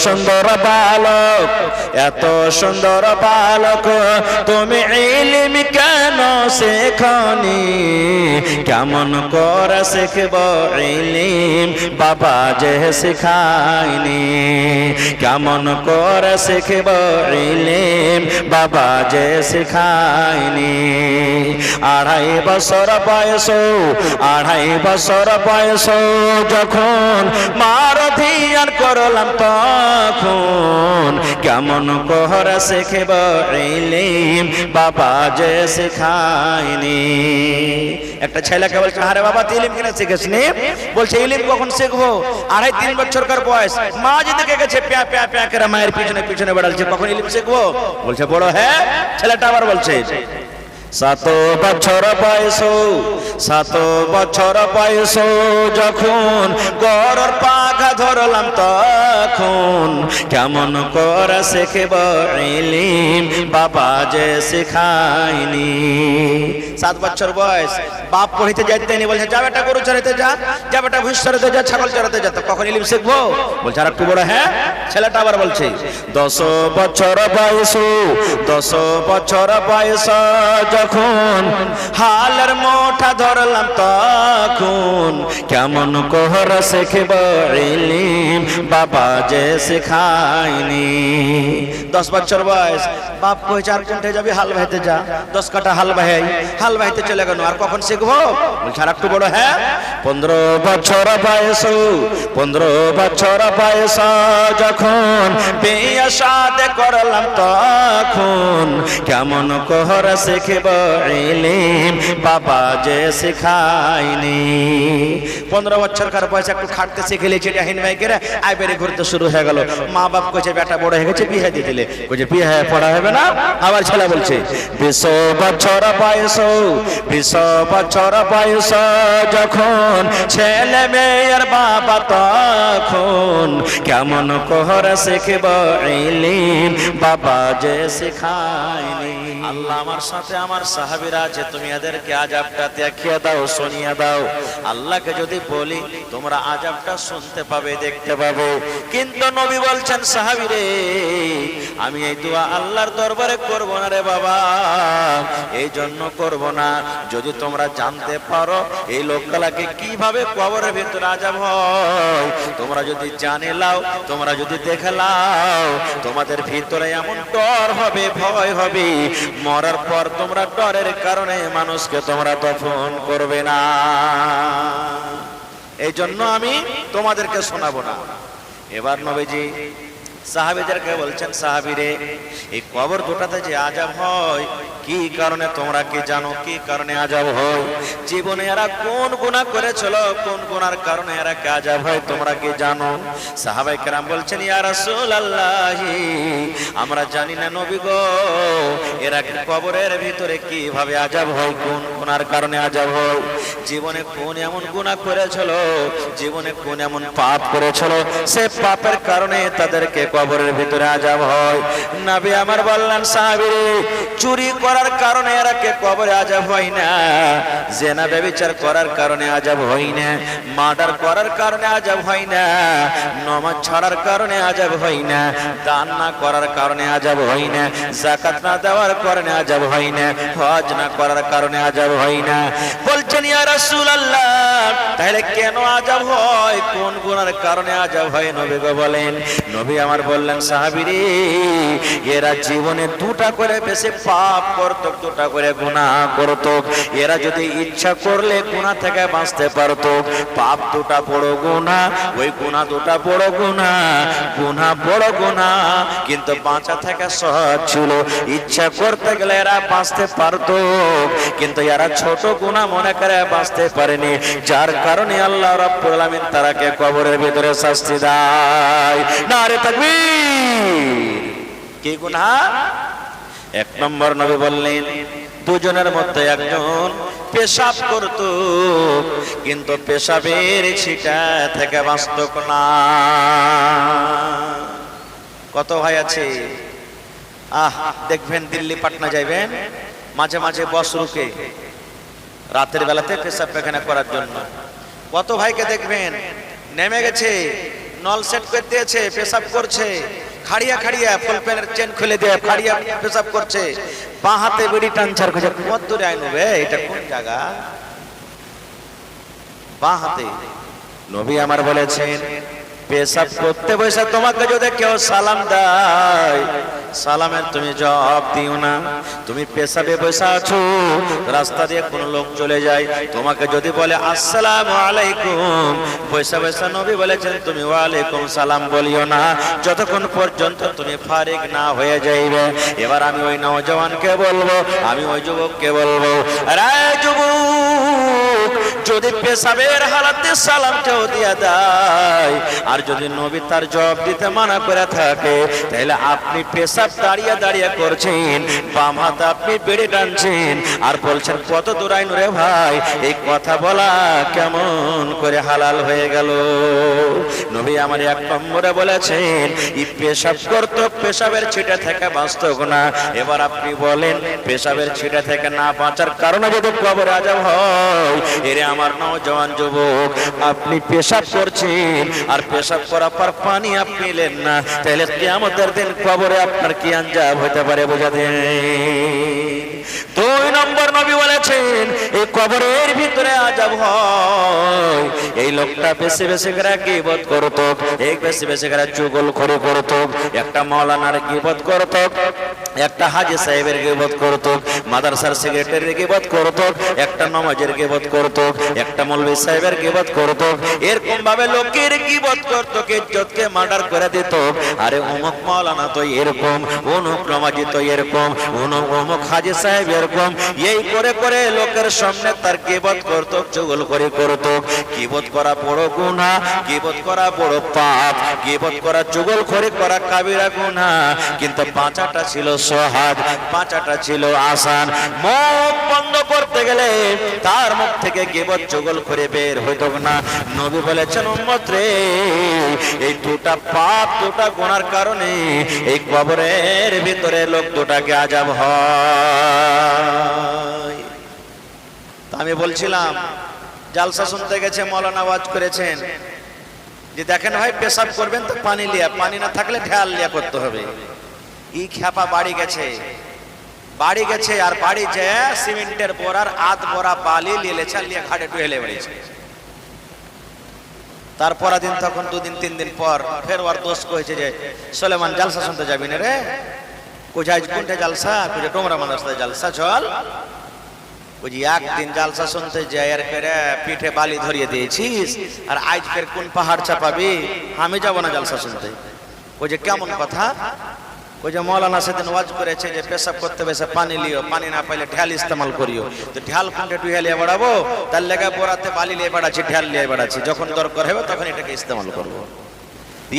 সুন্দর বালক, এত সুন্দর বালক, তুমি ইলম কেন শেখনি? কেমন করে শিখব ইলম, বাবা যে শিখায়নি। কেমন করে শিখব ইলম, বাবা যে শিখায়নি। 2.5 বছর বয়স, 2.5 বছর বয়স যখন মার ধ্যান করলাম তখন কেমন করে শিখব ইলম, বাবা যে শিখায়নি। একটা ছেলেকে বলছে, আরে বাবা তুই ইলম কেন শিখিস নি? বলছে ইলম কখন শিখবো? 2.5-3 বছরকার বয়স, মা যে দেখে গেছে প্যা প্যা প্যা করে মায়ের পিছনে পিছনে বেড়াচ্ছে, কখন ইলম শিখবো? বলছে বড় হ্যাঁ। ছেলেটা আবার বলছে 7 বছর বয়স, 7 বছর বয়স যখন গরুর পাখা ধরলাম তখন কেমন করে শিখব ইলম, বাবা যে শিখায়নি। 7 বছর বয়স, বাপ পড়িতে যাইতে নি, বলছে যা বেটা গরু চড়াইতে যা, যা বেটা ভুঁস চড়াইতে যা, ছাগল চড়াইতে যা। তো কখন ইলম শিখবো? বলছে আর একটু বড় হ্যাঁ। ছেলেটা আবার বলছে 10 বছর বয়স, 10 বছর বয়স যখন হালের মোটা ধরলাম তখন কেমন করে শিখব ইলম, বাবা যে শিখায়নি। 10 বছর বয়স, বাপ কইছে আর কোনটা যাবি? হাল বাইতে যা, 10 কাটা হাল বাহাই, হাল বাইতে চলে গেল, আর কখন শিখবো? বলছে আর একটু বড় হ্যাঁ। 15 বছর বয়স, 15 বছর বয়স যখন বিয়ে শাদী করলাম তখন কেমন করে শিখব ইলম, বাবা যে শিখায়নি। 15 বছরকার বয়স একটু খাটতে শিখে লিয়েছে, ডাহিন ভাই করে আই বেড়ে ঘুরতে শুরু হয়ে গেল। মা বাপ কইছে বেটা বড় হয়ে গেছে, বিয়ে দিয়ে দিলে। কইছে বিয়ে হয়ে পড়া হবে না? আবার ছেলে বলছে 20 বছর বয়স, 20 বছর বয়স যখন ছেলে মেয়ের বাবা তখন কেমন করে শিখব ইলম, বাবা যে শিখায়নি। আল্লাহ আমার সাথে আমার সাহাবীরা আছে, তুমি এদেরকে আযাবটা দেখিয়ে দাও, শুনিয়ে দাও। আল্লাহকে যদি বলি তোমরা আযাবটা শুনতে পাবে, দেখতে পাবে। কিন্তু নবী বলছেন সাহাবীরে আমি এই দোয়া আল্লাহর দরবারে করব না রে বাবা, এই জন্য করব না যদি তোমরা জানতে পারো এই লোকগুলাকে কিভাবে কবরের ভিতরে আযাব হয়, তোমরা যদি জানে লাও, তোমরা যদি দেখে লাও, তোমাদের ভিতরে এমন ডর হবে, ভয় হবে, মরার পর তোমরা ডরের কারণে মানুষকে তোমরা দফন করবে না। এই জন্য আমি তোমাদেরকে শোনাবো না। এবার নবীজি সাহাবীদেরকে বলছেন, সাহাবীরে এই কবর দুটাতে যে আযাব হয় কি কারণে তোমরা কি জানো? কি কারণে আযাব হয়? জীবনে এরা কোন গুনাহ করেছিল, কোন গুনার কারণে এরা কে আযাব হয় তোমরা কি জানো? সাহাবায়ে কেরাম বলছেন, ইয়া রাসূলুল্লাহ আমরা জানি না নবী গো, এরা কবরের ভিতরে কিভাবে আযাব হয়, কোন গুনার কারণে আযাব হয়, জীবনে কোন এমন গুনাহ করেছিল, জীবনে কোন এমন পাপ করেছিল, সে পাপের কারণে তাদেরকে কবরের ভিতরে আযাব হয়। নবী আমার বললেন, সাহাবীরে চুরি করার কারণে এরা কে কবরে আযাব হয় না, জিনা ব্যভিচার করার কারণে আযাব হয় না, মার্ডার করার কারণে আযাব হয় না, নামাজ ছাড়ার কারণে আযাব হয় না, দান না করার কারণে আযাব হয় না, যাকাত না দেওয়ার কারণে আযাব হয় না, হজ না করার কারণে আযাব হয় না। বলছেন ইয়া রাসূলুল্লাহ তাহলে কেন আযাব হয়, কোন গুনার কারণে আযাব হয় নবী গো বলেন? নবী আমার বললেন, সাহাবীরে এরা জীবনে দুটা করে বেশি পাপ করত, দুটা করে গুনাহ করত। এরা যদি ইচ্ছা করলে গুনাহ থেকে বাঁচতে পারত। পাপ দুটা বড় গুনাহ, ওই গুনাহ দুটা বড় গুনাহ, গুনাহ বড় গুনাহ, কিন্তু বাঁচা থেকে সহজ ছিল। ইচ্ছা করতে গেলে এরা বাঁচতে পারত, কিন্তু এরা ছোট গুনাহ মনে করে বাঁচতে পারেনি, যার কারণে আল্লাহ রাব্বুল আলামিন তারাকে কবরের ভিতরে শাস্তি দেয়। নারে তাকবীর। কি গুনাহ? 1 নম্বর নবী বললেন, দুজনের মধ্যে একজন পেশাব করত, কিন্তু পেশাবের ছিটা থেকে বাঁচত না। কত ভাই আছে দেখবেন দিল্লি পাটনা যাইবেন, মাঝে মাঝে বস রুকে রাতের বেলাতে পেশাব পায়খানা করার জন্য। কত ভাইকে দেখবেন নেমে গেছে, নল সেট করে দিয়েছে, পেশাব করছে, খাড়িয়া খাড়িয়া ফুল প্যান্টের চেন খুলে দিয়ে খাড়িয়া পেশাব করছে, বাঁ হাতে বিড়ি টানছার খুঁজে কত দূরে আইনবে, এটা কোন জায়গা? বাঁ হাতে। নবী আমার বলেছেন পেশাব করতে বসে তোমাকে যদি কেউ সালাম দেয়, সালামের তুমি জবাব দিও না। তুমি পেশাবে বসে আছো, রাস্তা দিয়ে কোনো লোক চলে যায়, তোমাকে যদি বলে আসসালামু আলাইকুম, বসে বসে নবী বলেছেন তুমি ওয়ালাইকুম সালাম বলিও না, যতক্ষণ পর্যন্ত তুমি ফারিগ না হয়ে যাইবে। এবার আমি ওই নওজওয়ানকে বলবো, আমি ওই যুবককে বলবো, আরে যুবক, যদি পেশাবের হালাতে সালামটাও দিয়া দেয়, আর যদি নবী তার জবাব দিতে মানা করে থাকে, তাহলে আপনি পেশাব দাঁড়িয়ে দাঁড়িয়ে করছেন, বাম হাতে আপনি বেড়ে টানছেন, আর বলছেন কত দূরাই রে ভাই, এই কথা বলা কেমন করে হালাল হয়ে গেল? নবী আমার এক নম্বরে বলেছেন এই পেশাব করতো, পেশাবের ছিটা থেকে বাঁচত না। এবার আপনি বলেন পেশাবের ছিটা থেকে না বাঁচার কারণে যদি কবরে আযাব হয়, এরে আমার নওজওয়ান যুবক, আপনি পেশাব করছেন আর পেশাব করার পর পানি আপনি এলেন না, তাহলে কিয়ামতের দিন কবরে আপনার কি আঞ্জাব হতে পারে বোঝা দেন। 2 নম্বর নবী বলেছেন এই কবরের ভিতরে আযাব হয়, এই লোকটা বেশি বেশি করে গীবত করত, এক বেশি বেশি করে চুগলখড়ি করত, একটা মাওলানার গীবত করত, একটা হাজী সাহেবের গীবত করত, মাদ্রাসার সেক্রেটারির গীবত করত, একটা নামাজের গীবত করত, একটা মৌলভী সাহেবের গীবত করত, এরকম ভাবে লোকের গীবত করত, ইজ্জতকে মার্ডার করে দিত। আরে অমুক মাওলানা তো এরকম, অমুক নামাজি তো এরকম, অমুক হাজী সাহেব এরকম, এই করে করে লোকের সামনে তার গীবত করত, চুগলখড়ি করত। গীবত করা বড় গুনাহ, গীবত করা বড় পাপ, গীবত করা চুগলখড়ি করা কাবিরা গুনাহ, কিন্তু বাঁচাটা ছিল সহজ, বাঁচাটা ছিল আসান। মুখ বন্ধ করতে গেলে তার মুখ থেকে গীবত চুগলখড়ি বের হইতো না। নবী বলেছেন উম্মত রে, এই দুটা পাপ, দুটা গুনার কারণে এই কবরের ভিতরে লোক দুটাকে আযাব হয়। আমি বলছিলাম জালসা শুনতে গেছে, মাওলানা ওয়াজ করেছেন যে দেখেন ভাই পেশাব করবেন তো পানি লিয়া, পানি না থাকলে ঢাল লিয়া করতে হবে। ই খ্যাপা বাড়ি গেছে, বাড়ি গেছে আর বাড়ি যে সিমেন্টের বোরার আধ বোরা বালি লিয়েছে, লিয়ে ঘাটে ঢুলে বেড়েছে। তারপর দিন তখন 2 দিন 3 দিন পর ফের ওর দোস্ত কইছে যে সুলেমান জালসা শুনতে যাবি না রে? কোথায় কোনটা জালসা? কোথায় ডোমরা মাদ্রাসায় জালসা, চল। বুঝি একদিন জালসা শুনতে যাই আর ফেরে পিঠে বালি ধরিয়ে দিয়েছিস, আর আজ ফের কোন পাহাড় চাপাবি? আমি যাব না জালসা শুনতে। ওই যে কেমন কথা, ওই যে মৌলানা সেদিন ওয়াজ করেছে যে পেশাব করতে বেশে পানি লিও, পানি না পাইলে ঢাল ইস্তেমাল করিও। তো ঢাল কোনটা ডুহে লিয়ে বেড়াবো? তার লেগে বোরাতে বালি লিয়ে বেড়াচ্ছি, ঢাল লিয়ে বেড়াচ্ছি, যখন দরকার হবে তখন এটাকে ইস্তেমাল করবো।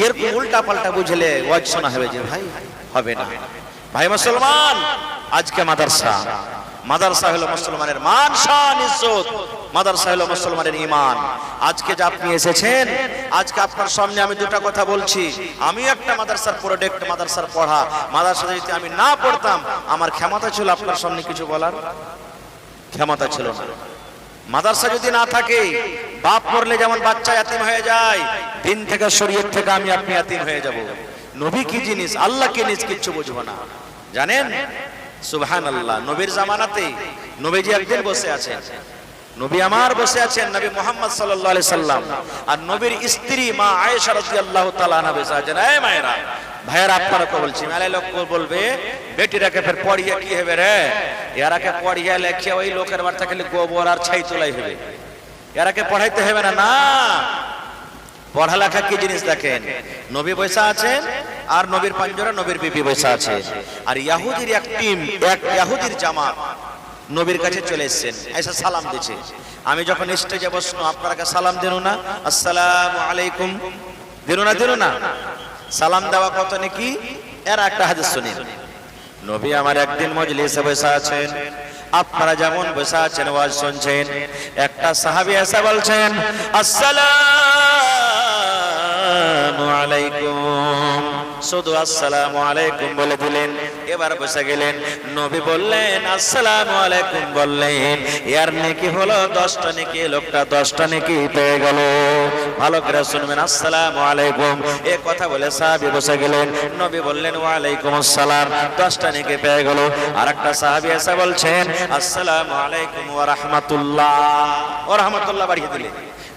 এর উল্টা পাল্টা বুঝলে ওয়াজ শোনা হবে যে ভাই হবে না। ভাই মুসলমান, আজকে মাদ্রাসা, মাদ্রাসা হলো মুসলমানের মান শান ইজ্জত, মাদ্রাসা হলো মুসলমানের ঈমান। আজকে যে আপনি এসেছেন, আজকে আপনার সামনে আমি দুটো কথা বলছি। আমি একটা মাদ্রাসার প্রোডাক্ট, মাদ্রাসার পড়া, মাদ্রাসা যদি আমি না পড়তাম আমার ক্ষমতা ছিল আপনার সামনে কিছু বলার? ক্ষমতা ছিল না। মাদ্রাসা যদি না থাকে, বাপ মরলে যেমন বাচ্চা ইয়াতিম হয়ে যায়, দিন থেকে শরীয়ত থেকে আমি আপনি ইয়াতিম হয়ে যাব। নবী কি জিনিস, আল্লাহ কি জিনিস কিচ্ছু বুঝবো না, জানেন? সুবহানাল্লাহ। নবীর জামানাতে নবীজি একদিন বসে আছেন, নবী আমার বসে আছেন, নবী মুহাম্মদ সাল্লাল্লাহু আলাইহি সাল্লাম আর নবীর স্ত্রী মা আয়েশা রাদিয়াল্লাহু তাআলা আনহা বসে আছেন। এই মায়েরা, ভাইয়েরা, আপনারা বলছি, মেলা লোক বলবে বেটিরাকে ফের পড়িয়ে কি হবে রে? এরাকে পড়িয়ে লেখে ওই লোকের বাড়িতে খালি গোবর আর ছাই তোলাই হবে, এরাকে পড়াইতে হবে না। না, পড়ালেখা কি জিনিস দেখেন। নবী বসে আছেন আর নবীর পাঞ্জরা নবীর বিবি বসে আছে, আর ইহুদির এক টিম, এক ইহুদির জামাত নবীর কাছে চলে এসেছেন, এসে সালাম দিচ্ছে। আমি যখন স্টেজে বসনো আপনারা সালাম দিন না, আসসালামু আলাইকুম দিন না, দিন না। সালাম দেওয়া কত নাকি, এর একটা হাদিস শুনেন। নবী আমার একদিন মজলিসে বসে আছেন, আপনারা যেমন বসে আছেন ওয়াজ শুনছেন, একটা সাহাবী এসে বলছেন আসসালামু আলাইকুম। শুধু আসসালামু আলাইকুম বলে দিলেন, এবার বসে গেলেন। নবী বললেন আসসালামু আলাইকুম বললেন, এর নেকি হলো 10টা নেকি, লোকটা 10টা নেকি পেয়ে গেল। ভালো করে শুনবেন, আসসালামু আলাইকুম এই কথা বলে সাহাবী বসে গেলেন। নবী বললেন ওয়া আলাইকুম আসসালাম, 10টা নেকি পেয়ে গেল। আরেকটা সাহাবী এসে বলছেন আসসালামু আলাইকুম ওয়া রাহমাতুল্লাহ, ওয়া রাহমাতুল্লাহ বাড়িয়ে দিলেন।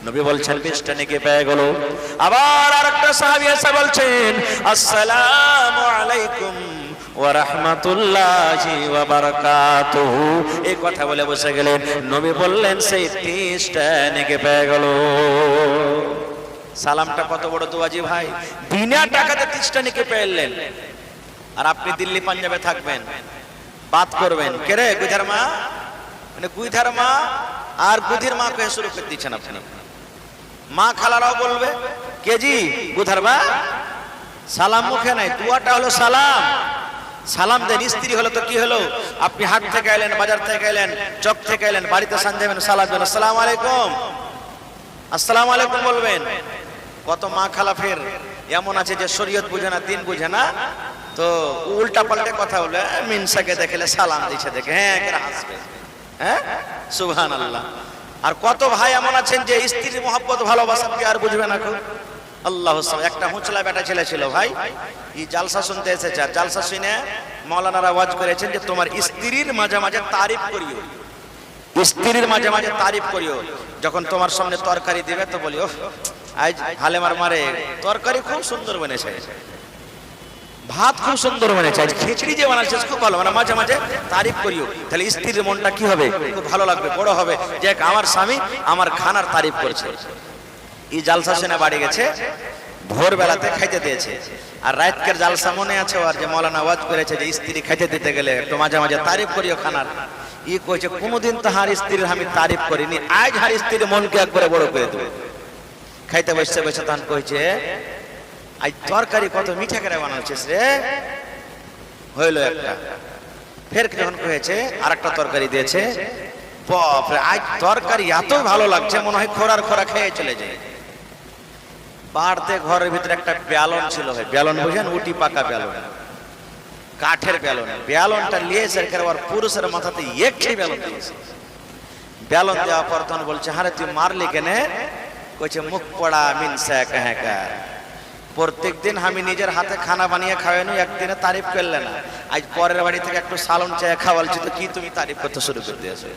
নবী বলছেন 20টা নেকি পেয়ে গেল। আবার আরেকটা সাহাবী এসে বলছেন আসসালামু আলাইকুম ওয়া রাহমাতুল্লাহি ওয়া বারাকাতুহু এই কথা বলে বসে গেলেন। নবী বললেন সেই 30টা নেকি পেয়ে গেল। সালামটা কত বড় দুয়াজি ভাই, বিনা টাকাতে 30টা নেকি পেলেন। আর আপনি দিল্লি পাঞ্জাবে থাকবেন, বাত করবেন কে রে গুইধার মা, মানে গুইধার মা আর গুধির মা কে শুরু করে দিচ্ছেন আপনি। মা খালারাও বলবে কে জি গুধার মা, সালাম মুখে নাই, দুয়াটা হলো সালাম। সালাম দেন। স্ত্রী হলো তো কি হলো, আপনি হাট থেকে এলেন, বাজার থেকে এলেন, চক থেকে এলেন, বাড়িতে সানজাবেন, সালাম দেন আসসালামু আলাইকুম, আসসালামু আলাইকুম বলবেন। কত মা খালা ফের এমন আছে যে শরীয়ত বুঝে না, দিন বুঝে না, তো উল্টা পাল্টে কথা বলে মিনসাকে দেখলে সালাম দিচ্ছে দেখে হ্যাঁ করে হাসবে, হ্যাঁ সুবহানাল্লাহ। আর কত ভাই এমন আছেন যে স্ত্রীর মহব্বত ভালোবাসা কি আর বুঝবে না। আল্লাহ, একটা হুঁচলা বেটা ছেলে ছিল ভাই, এই জালসা শুনতে এসেছে। আর জালসা শুনে মাওলানারা ওয়াজ করেছেন যে তোমার স্ত্রীর মাঝে মাঝে তারিফ করিও, স্ত্রীর মাঝে মাঝে তারিফ করিও। যখন তোমার সামনে তরকারি দিবে তো বলি ওহ আজ হালেমার মারে তরকারি খুব সুন্দর বনেছে, ভাত খুব সুন্দর বনেছে, আজ খিচড়ি যে বানাচ্ছে খুব ভালো, মানে মাঝে মাঝে তারিফ করিও। তাহলে স্ত্রীর মনটা কি হবে, খুব ভালো লাগবে, বড় হবে যে আমার স্বামী আমার খানার তারিফ করছে। এই জালসা শুনে বাড়ি গেছে, ভোরবেলাতে খাইতে দিয়েছে। আর রাতকের জালসা মনে আছে আর যে মৌলানা ওয়াজ করেছে যে স্ত্রী খাইতে দিতে গেলে একটু মাঝে মাঝে তারিফ করিও খানার। ই কইছে কোনোদিন তো হার স্ত্রীর আমি তারিফ করিনি, আজ হার স্ত্রীর মনকে একবারে বড় করে দেবে। খাইতে বসে বসে তখন কইছে আজ তরকারি কত মিঠা করে বানাচ্ছিস রে, হইলো একটা। ফের যখন কয়েছে আর একটা তরকারি দিয়েছে, বাপরে আজ তরকারি এত ভালো লাগছে মনে হয় খোরার খোরা খেয়ে চলে যায়। বাড়তে ঘরের ভিতরে একটা ব্যালন ছিল, ভাই ব্যালন বুঝেন, উটি পাকা ব্যালন, কাঠের ব্যালন। ব্যালনটা নিয়ে সরকার আর পুরুষের মাথাতে একটি ব্যালন দিয়েছে। ব্যালন দেওয়া পর তখন বলছে হারে তুই মারলি কেনে, কইছে মুখ পড়া মিনসা কাহাকার, প্রত্যেক দিন আমি নিজের হাতে খানা বানিয়ে খাওয়ানো, একদিনে তারিফ করলে না, আজ পরের বাড়ি থেকে একটু সালন চায় খাওয়ালছি তো কি তুমি তারিফ করতে শুরু করে দিয়েছো।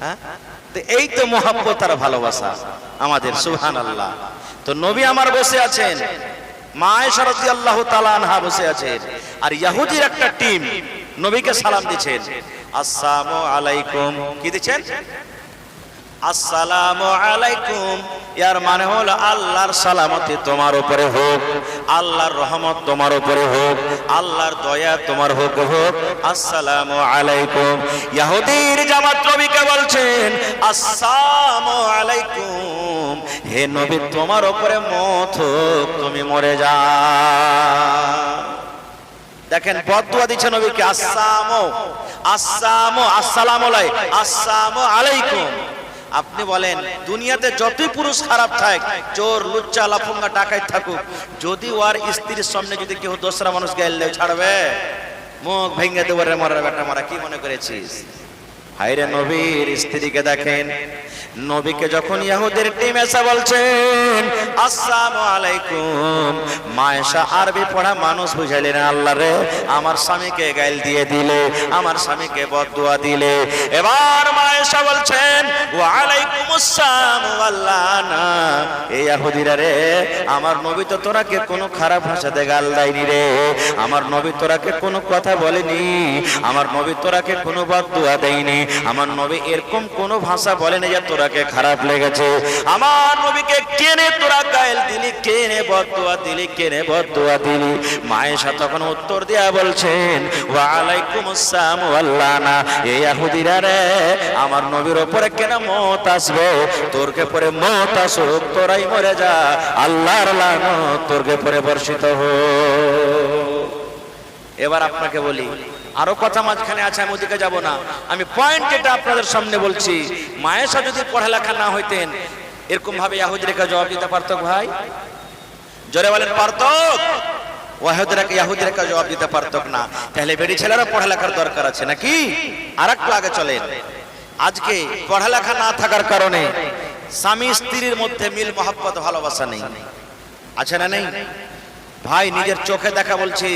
হ্যাঁ, তো এই তো মহব্বত আর ভালোবাসা আমাদের, সুবহানাল্লাহ। তো নবী আমার বসে আছেন, মা আয়েশা রাদিয়াল্লাহু তাআলা আনহা বসে আছেন, আর ইহুদির একটা টিম নবীকে সালাম দিচ্ছেন আসসালামু আলাইকুম। কি দিচ্ছেন? আসসালামু আলাইকুম। এর মানে হলো আল্লাহর সালামতি তোমার উপরে হোক, আল্লাহর রহমত তোমার উপরে হোক, আল্লাহর দয়া তোমার হোক হোক, আসসালামু আলাইকুম। ইহুদির জামাত নবীকে বলছেন আসসালামু আলাইকুম, হে নবী তোমার উপরে মত হোক, তুমি মরে যাও। দেখেন বদদুয়া দিচ্ছে নবীকে, আসসালামু আসসালামু আসসালামু আলাইকুম, আসসালামু আলাইকুম। আপনি বলেন দুনিয়াতে যতই পুরুষ খারাপ থাক, চোর লুচ্চা লাফুঙ্গা ডাকাত থাকুক, যদি ওর স্ত্রীর সামনে যদি কেউ দোসরা মানুষ গাইলে ছাড়বে, মুখ ভেঙে দেবো রে মরা বেটা মরা, কি মনে করেছিস? হায়রে নবীর স্ত্রীকে দেখেন, নবীকে যখন ইহুদের টিম এসে বলছেন আসসালামু আলাইকুম, মা আয়েশা আরবি পড়া মানুষ বুঝাইলেন আল্লাহ রে আমার স্বামীকে গাইল দিয়ে দিলে, আমার স্বামীকে বদদুয়া দিলে। এবার মা আয়েশা বলছেন ওয়া আলাইকুমুস সালাম ওয়া লানা, এই ইহুদিরা রে আমার নবী তো তোরাকে কোনো খারাপ ভাষাতে গাল দেয়নি রে, আমার নবী তোরাকে কোনো কথা বলেনি, আমার নবী তোরাকে কোনো বদদুয়া দেয়নি, আমার নবী এরকম কোনো ভাষা বলেনি যে তোরাকে খারাপ লেগেছে। আমার নবীকে কেনে তোরা গায়েল দিলি, কেনে বদদুয়া দিলি, কেনে বদদুয়া দিলি? মা আয়েশা তখন উত্তর দিয়া বলছেন ওয়া আলাইকুমুস সালাম ওয়া লানা, এই ইহুদিরা রে আমার নবীর উপরে কেন মত আসবে, তোরকে পরে মত আসুক, তোরাই মরে যা, আল্লাহর লানত তোরকে পরে বর্ষিত হোক। এবার আপনাকে বলি আরো কথা মাঝখানে আছে, আমি ওদিকে যাব না, আমি পয়েন্ট যেটা আপনাদের সামনে বলছি, মা আয়েশা যদি পড়ালেখা না হইতেন এরকম ভাবে ইহুদিদেরকে জবাব দিতে পারত? ভাই জোরে বলেন পারত? ইয়াহুদিরা জবাব দিতে পারত না, তাহলে বেটি ছেলেরা পড়ালেখার দরকার আছে নাকি? আর একটু আগে চলেন। আজকে পড়ালেখা না থাকার কারণে স্বামী স্ত্রীর মধ্যে মিল মহব্বত ভালোবাসা নেই, আছে না নেই? ভাই নিজের চোখে দেখা বলছি,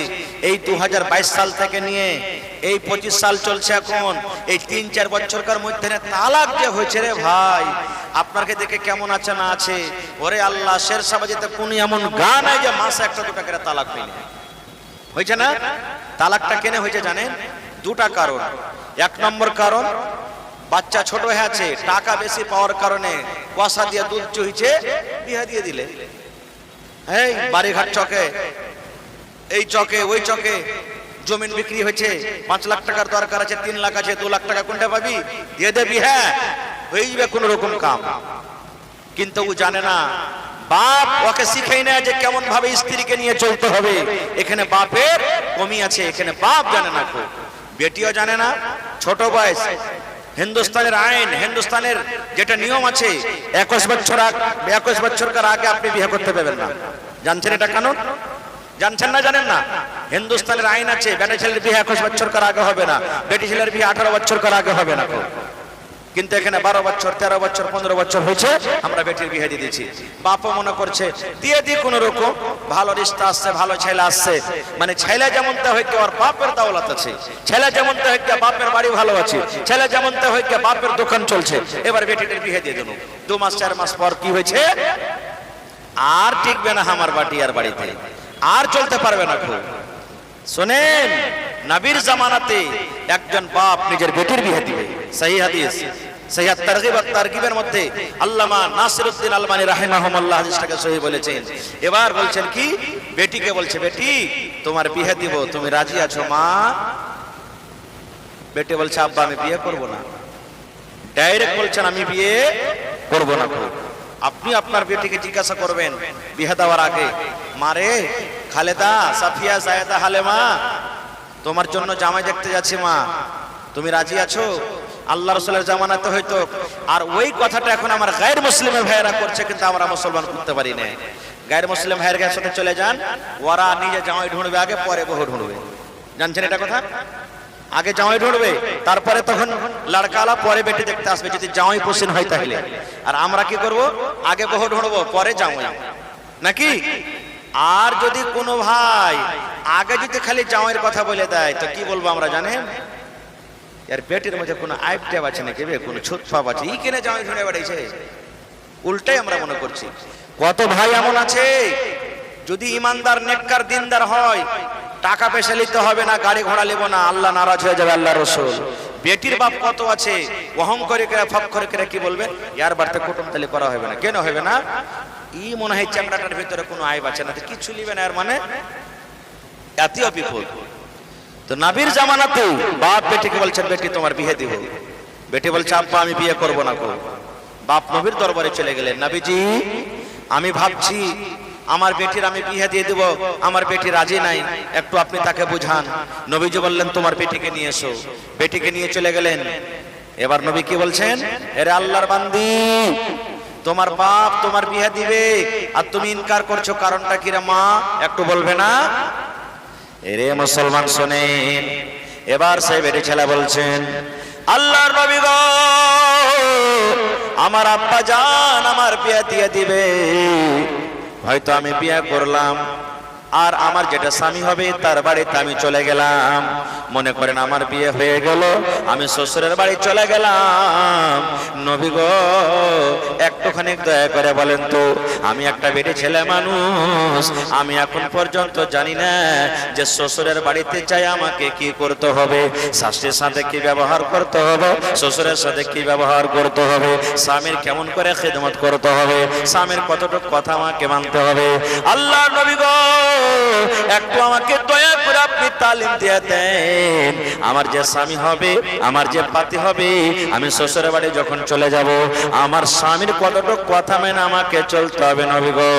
এই 2022 সাল থেকে নিয়ে এই 25 সাল চলছে, এখন এই 3-4 বছরকার মধ্যে তালাক যে হয়েছে রে ভাই, আপনাকে দেখে কেমন আছে না আছে? ওরে আল্লাহ, শেরশাহবাজিতে কোন এমন গান আছে যে মাসে 1-2 করে তালাক পেয়ে হয়েছে না? তালাকটা কেন হয়েছে জানেন? দুটা কারণ। 1 নম্বর কারণ, বাচ্চা ছোট হয়ে আছে, টাকা বেশি পাওয়ার কারণে কষা দিয়ে দুধ চুইছে, বিয়ে দিয়ে দিলে। এই বাড়িঘাট চকে, এই চকে ওই চকে জমিন বিক্রি হয়েছে, 5 লাখ টাকার দরকার আছে, 3 লাখ আছে, 2 লাখ টাকা কোনটা পাবি? দিয়ে দেবি, হ্যাঁ হয়ে যাবে কোন রকম কাম। কিন্তু ও জানে না, বাপ ওকে শিখাই না যে কেমন ভাবে স্ত্রীকে নিয়ে চলতে হবে। এখানে বাপের কমি আছে, এখানে বাপ জানে না, বেটিও জানে না। ছোট বয়স, হিন্দুস্তানের আইন, হিন্দুস্তানের যেটা নিয়ম আছে, 21 বছর আগে আপনি বিয়ে করতে পারবেন না। জানছেন এটা কানুন? জানছেন না? জানেন না? হিন্দুস্তানের আইন আছে, বেটা ছেলের বিয়ে 21 বছর আগে হবে না, বেটি ছেলের বিয়ে 18 বছর আগে হবে না। কিন্তু এখানে 12 বছর, 13 বছর, 15 বছর হয়েছে, আমরা বেটির বিয়ে দিয়ে দিচ্ছি। বাপও মনে করছে দিয়ে দিই, কোন রকম ভালো রিস্তা আসছে, ভালো ছেলে আসছে, মানে ছেলে যেমন তা হইকে ওর বাপের দৌলত আছে, ছেলে যেমন তা হইকে বাপের বাড়ি ভালো আছে, ছেলে যেমন তা হইকে বাপের দোকান চলছে, এবার বেটিদের বিয়ে দিয়ে দেবো। 2 মাস 4 মাস পর কি হয়েছে? আর টিকবে না আমার বাটি আর বাড়িতে, আর চলতে পারবে না। খুব শোনেন, নবীর জামানাতে একজন বাপ নিজের বেটির বিয়ে দিবে। সহিহ হাদিস, সহিহ তারগিব ওয়াত তারগিবের মধ্যে আল্লামা নাসিরউদ্দিন আলবানী রাহিমাহুল্লাহ হাদিসটাকে সহিহ বলেছেন। এবার বলছেন কি, বেটিকে বলছে, বেটি তোমার বিয়ে দিব, তুমি রাজি আছো মা? বেটি বলছে, আব্বা আমি বিয়ে করব না। ডাইরেক্ট বলছেন, আমি বিয়ে করব না। আপনি আপনার বেটিকে জিজ্ঞাসা করবেন বিয়ে দেওয়ার আগে, মারে খালেদা, সাফিয়া, জায়েদা, হালেমা, তোমার জন্য জামাই দেখতে যাচ্ছি মা, তুমি রাজি আছো? আল্লাহ রাসূলের জামানাতে হয়তো, আর ওই কথাটা এখন আমার গায়ের মুসলিমের ভাইয়েরা করছে, কিন্তু আমরা মুসলমান করতে পারি না। গায়ের মুসলিম ভাইয়ের সাথে চলে যান, ওরা নিজে জামাই ঢুঁড়বে আগে, পরে বহু ঢুঁড়বে। জানছেন এটা কথা? আগে জামাই ঢুঁড়বে, তারপরে তখন লড়কালা, পরে বেটি দেখতে আসবে, যদি জামাই পছন্দ হয় তাহলে। আর আমরা কি করব? আগে বহু ঢুঁড়বো, পরে জামাই, নাকি? আর যদি কোনো ভাই আগে যদি খালি জামাইয়ের কথা বলে দেয়, তো কি বলবো আমরা জানেন? এর পেটের মধ্যে কোনো আইব ট্যাব আছে নাকি, কোনো ছুট ফাপ আছে, ই কেনে জামাই ঢুঁড়ে বেড়াইছে। উল্টাই আমরা মনে করছি। কত ভাই এমন আছে, যদি ইমানদার, নেককার, দিনদার হয়, টাকা পয়সা নিতে হবে না, গাড়ি ঘোড়া নেব না, আল্লাহ নারাজ হয়ে যাবে, আল্লাহ রাসূল। বেটির বাপ কত আছে, অহংকারী করে, ফক্কর করে কি বলবে, ইয়ার বাড়িতে কুটুম তালি করা হবে না। কেন হবে না? ই মনে হয় চামড়াটার ভিতরে কোনো আইব আছে না, কিছু নিবে না, এর মানে এতই বিপদ। তো নবীর জামানাতে বাপ বেটিকে বলছেন, বেটি তোমার বিয়ে দিব। বেটি বলছে, আব্বা আমি বিয়ে করব না। বাপ নবীর দরবারে চলে গেলেন, নবীজি আমি ভাবছি আমার বেটির আমি বিয়ে দিয়ে দেব, আমার বেটি রাজি নাই, একটু আপনি তাকে বুঝান। নবীজি বললেন, তোমার বেটিকে নিয়ে এসো। বেটিকে নিয়ে চলে গেলেন। এবার নবী কি বলছেন, এরে আল্লাহর বান্দি, তোমার বাপ তোমার বিয়ে দিবে আর তুমি ইনকার করছো, কারণটা কি রে মা, একটু বলবে না? এরে মুসলমান শোনেন, এবার সেই বেটি ছেলে বলছেন, আল্লাহর নবী গো, আমার আব্বা জান আমার বিয়ে দিয়ে দিবে, হয়তো আমি বিয়ে করলাম, আর আমার যেটা স্বামী হবে তার বাড়িতে আমি চলে গেলাম, মনে করেন আমার বিয়ে হয়ে গেল, আমি শ্বশুরের বাড়ি চলে গেলাম। নবী গো একটুখানি দয়া করে বলেন তো, আমি একটা বেটি ছেলে মানুষ, আমি এখন পর্যন্ত জানি না যে শ্বশুরের বাড়িতে যাই আমাকে কি করতে হবে, শাশুড়ির সাথে কি ব্যবহার করতে হবে, শ্বশুরের সাথে কি ব্যবহার করতে হবে, স্বামীর কেমন করে খিদমত করতে হবে, স্বামীর কতটুকু কথা আমাকে মানতে হবে। আল্লাহর নবী গো একটু আমাকে দয়া করে আপনি তালিম দিয়ে দেন, আমার যে স্বামী হবে, আমার যে পাতি হবে, আমি শ্বশুরের বাড়ি যখন চলে যাব, আমার স্বামীর কতটুকু কথা মেনে আমাকে চলতে হবে। নবী গো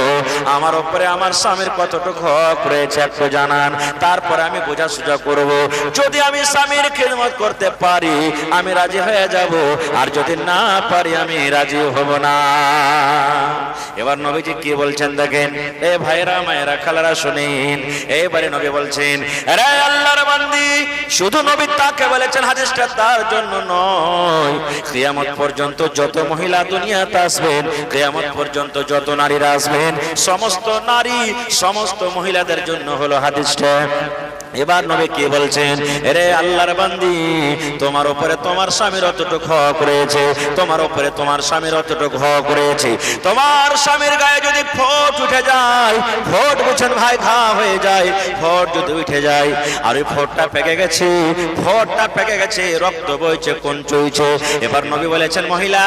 আমার উপরে আমার স্বামীর কতটুকু হক রয়েছে একটু জানান, তারপরে আমি বোঝাসুঝা করব। যদি আমি স্বামীর খিদমত করতে পারি আমি রাজি হয়ে যাব, আর যদি না পারি আমি রাজি হব না। এবার নবীজি কি বলছেন দেখেন, এ ভাইরা মায়েরা খালারা শুনেন, এইবারে নবী বলছেন, আরে আল্লাহর বান্দি, শুধু নবী তাকে বলেছেন, হাদিসটা তার জন্য নয়, কিয়ামত পর্যন্ত যত মহিলা দুনিয়াতে আসবেন, কিয়ামত পর্যন্ত যত নারীরা আসবেন, সমস্ত নারী সমস্ত মহিলাদের জন্য হলো হাদিসটা। এবার নবী কি বলছেন, আরে আল্লাহর বান্দি, তোমার উপরে তোমার স্বামীর অতটুকু হক রয়েছে, তোমার উপরে তোমার স্বামীর অতটুকু হক রয়েছে। তোমার স্বামীর গায়ে যদি ফোঁট উঠে যায়, ফোঁট বুঝছেন ভাই, ঘা হয়ে যায়, ফোঁট যদি উঠে যায়, আর ওই ফোঁটটা পেকে গেছে, ফোঁটটা পেকে গেছে, রক্ত বইছে, কোন চুইছে। এবার নবী বলেছেন, মহিলা,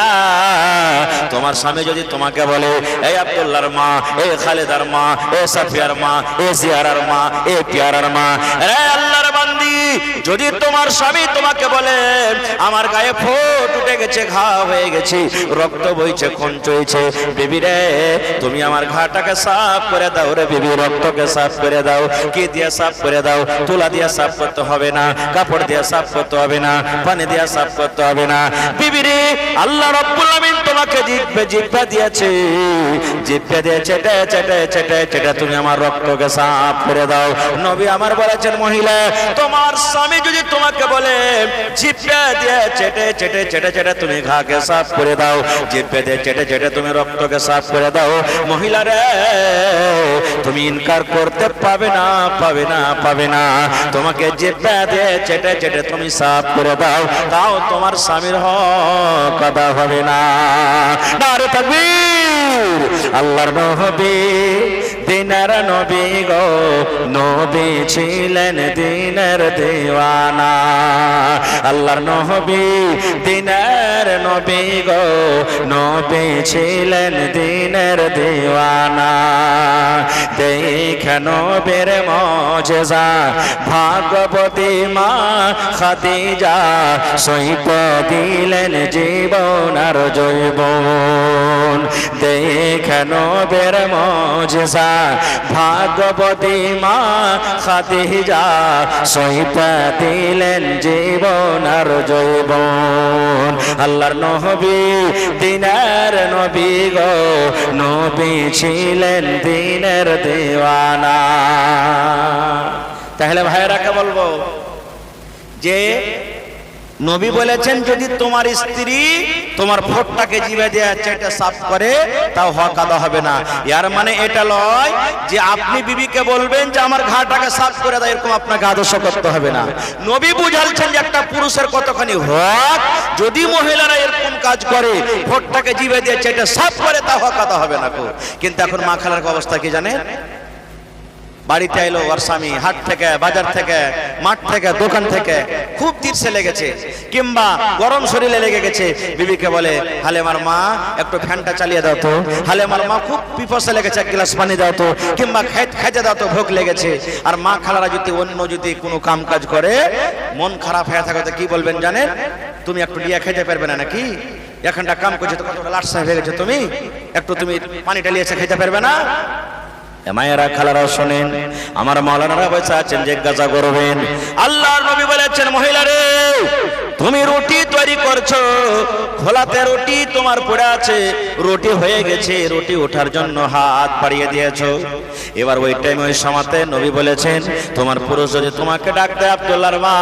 তোমার স্বামী যদি তোমাকে বলে, এই আব্দুল্লাহর মা, এই খালেদার মা, এ সাফিয়ার মা, এ জিয়ারার মা, এ পিয়ারার মা, আল্লাহর বান্দি, যদি তোমার স্বামী তোমাকে বলে, আমার গায়ে ফোঁট উঠে গেছে, ঘা হয়ে গেছে, রক্ত বইছে, খুন চলছে, বিবি রে, তুমি আমার ঘাটাকে সাফ করে দাও রে বিবি, রক্তকে সাফ করে দাও। কি দিয়ে সাফ করে দাও? তুলা দিয়ে সাফ করতে হবে না, কাপড় দিয়ে সাফ করতে হবে না, পানি দিয়ে সাফ করতে হবে না। বিবি রে, আল্লাহ রাব্বুল আমিন তোমাকে জিহ্বা দিয়েছে, জিহ্বা দিয়ে চেটে চেটে চেটে চেটে তুমি আমার রক্তকে সাফ করে দাও। নবী আমার বলেছেন, মহিলা, তোমার স্বামী যদি তোমাকে বলে, জিহ্বা দিয়ে চেটে চেটে চেটে চেটে তুমি ঘাকে সাফ করে দাও, জিহ্বা দিয়ে চেটে চেটে তুমি রক্তকে সাফ করে দাও, মহিলা রে, তুমি ইনকার করতে পাবে না, পাবে না, পাবে না। তোমাকে জিহ্বা দিয়ে চেটে চেটে তুমি সাফ করে দাও, তাও তোমার স্বামীর হক আদা হবে না। নারে তাকবীর! আল্লাহর নবী দিনের নবী গো, নবী ছিলেন দিনের দিওয়ানা। আল্লাহর নবী দিনের নবী গো, নবী ছিলেন দিনের দিওয়ানা। দেখে নবীর মুজিজা, ভাগবতী মা খাদিজা, সইত দিলেন জীবন আর জৈবন। দেখে নবীর মুজিজা, ভাগবতী মা খাদিজা, সইত দিলেন জীবন আর জৈবন। আল্লাহর নবী দিনের নবী গো, নবী ছিলেন দিনের দিওয়ানা। তাহলে ভাইয়েরাকে বলবো যে নবী বলেছেন, যদি তোমার স্ত্রী তোমার ফোঁটটাকে জিভে দিয়ে চেটে সাফ করে, তাও হক আদা হবে না। এর মানে এটা নয় যে আপনি বিবিকে বলবেন যে আমার ঘাটাকে সাফ করে দাও, এরকম আপনাকে আদর্শ করতে হবে না। নবী বুঝাচ্ছেন যে একটা পুরুষের কতখানি হক, যদি মহিলারা এরকম কাজ করে, ফোঁটটাকে জিভে দিয়ে চেটে সাফ করে, তা হক আদা হবে না। কিন্তু এখন মা খালার অবস্থা কি জানেন? বাড়িতে এলো ওর স্বামী হাট থেকে, বাজার থেকে, মাঠ থেকে, দোকান থেকে, খুব তীর্ষে লেগেছে কিংবা গরম শরীরে লেগে গেছে, বিবিকে বলে, হালেমার মা একটু ফ্যানটা চালিয়ে দাও তো, হালেমার মা খুব পিপাসা লেগেছে, এক গ্লাস পানি দাও তো, কিংবা খেতে দাও তো, ভোগ লেগেছে। আর মা খালারা যদি অন্য যদি কোনো কাম কাজ করে, মন খারাপ হয়ে থাকে, তো কি বলবেন জানেন? তুমি একটু লিয়া খেতে পারবে না নাকি? এখানটা কাম করছে তো, কতটা লাট সাহেব হয়ে গেছে, তুমি একটু তুমি পানিটা লিয়েছে খেতে পারবে না? মায়েরা খালারা শোনেন, আমার মাওলানারা বসে আছেন, জিজ্ঞাসা করবেন। আল্লাহর নবী বলেছেন, মহিলা রে, তুমি রুটি তৈরি করছো, খোলাতে রুটি তোমার পড়ে আছে, রুটি হয়ে গেছে, রুটি ওঠার জন্য হাত বাড়িয়ে দিয়েছো। এবার ওই টাইম ওই সময়তে নবী বলেছেন, তোমার পুরুষ যদি তোমাকে ডাক দেয়, আব্দুল্লাহর মা,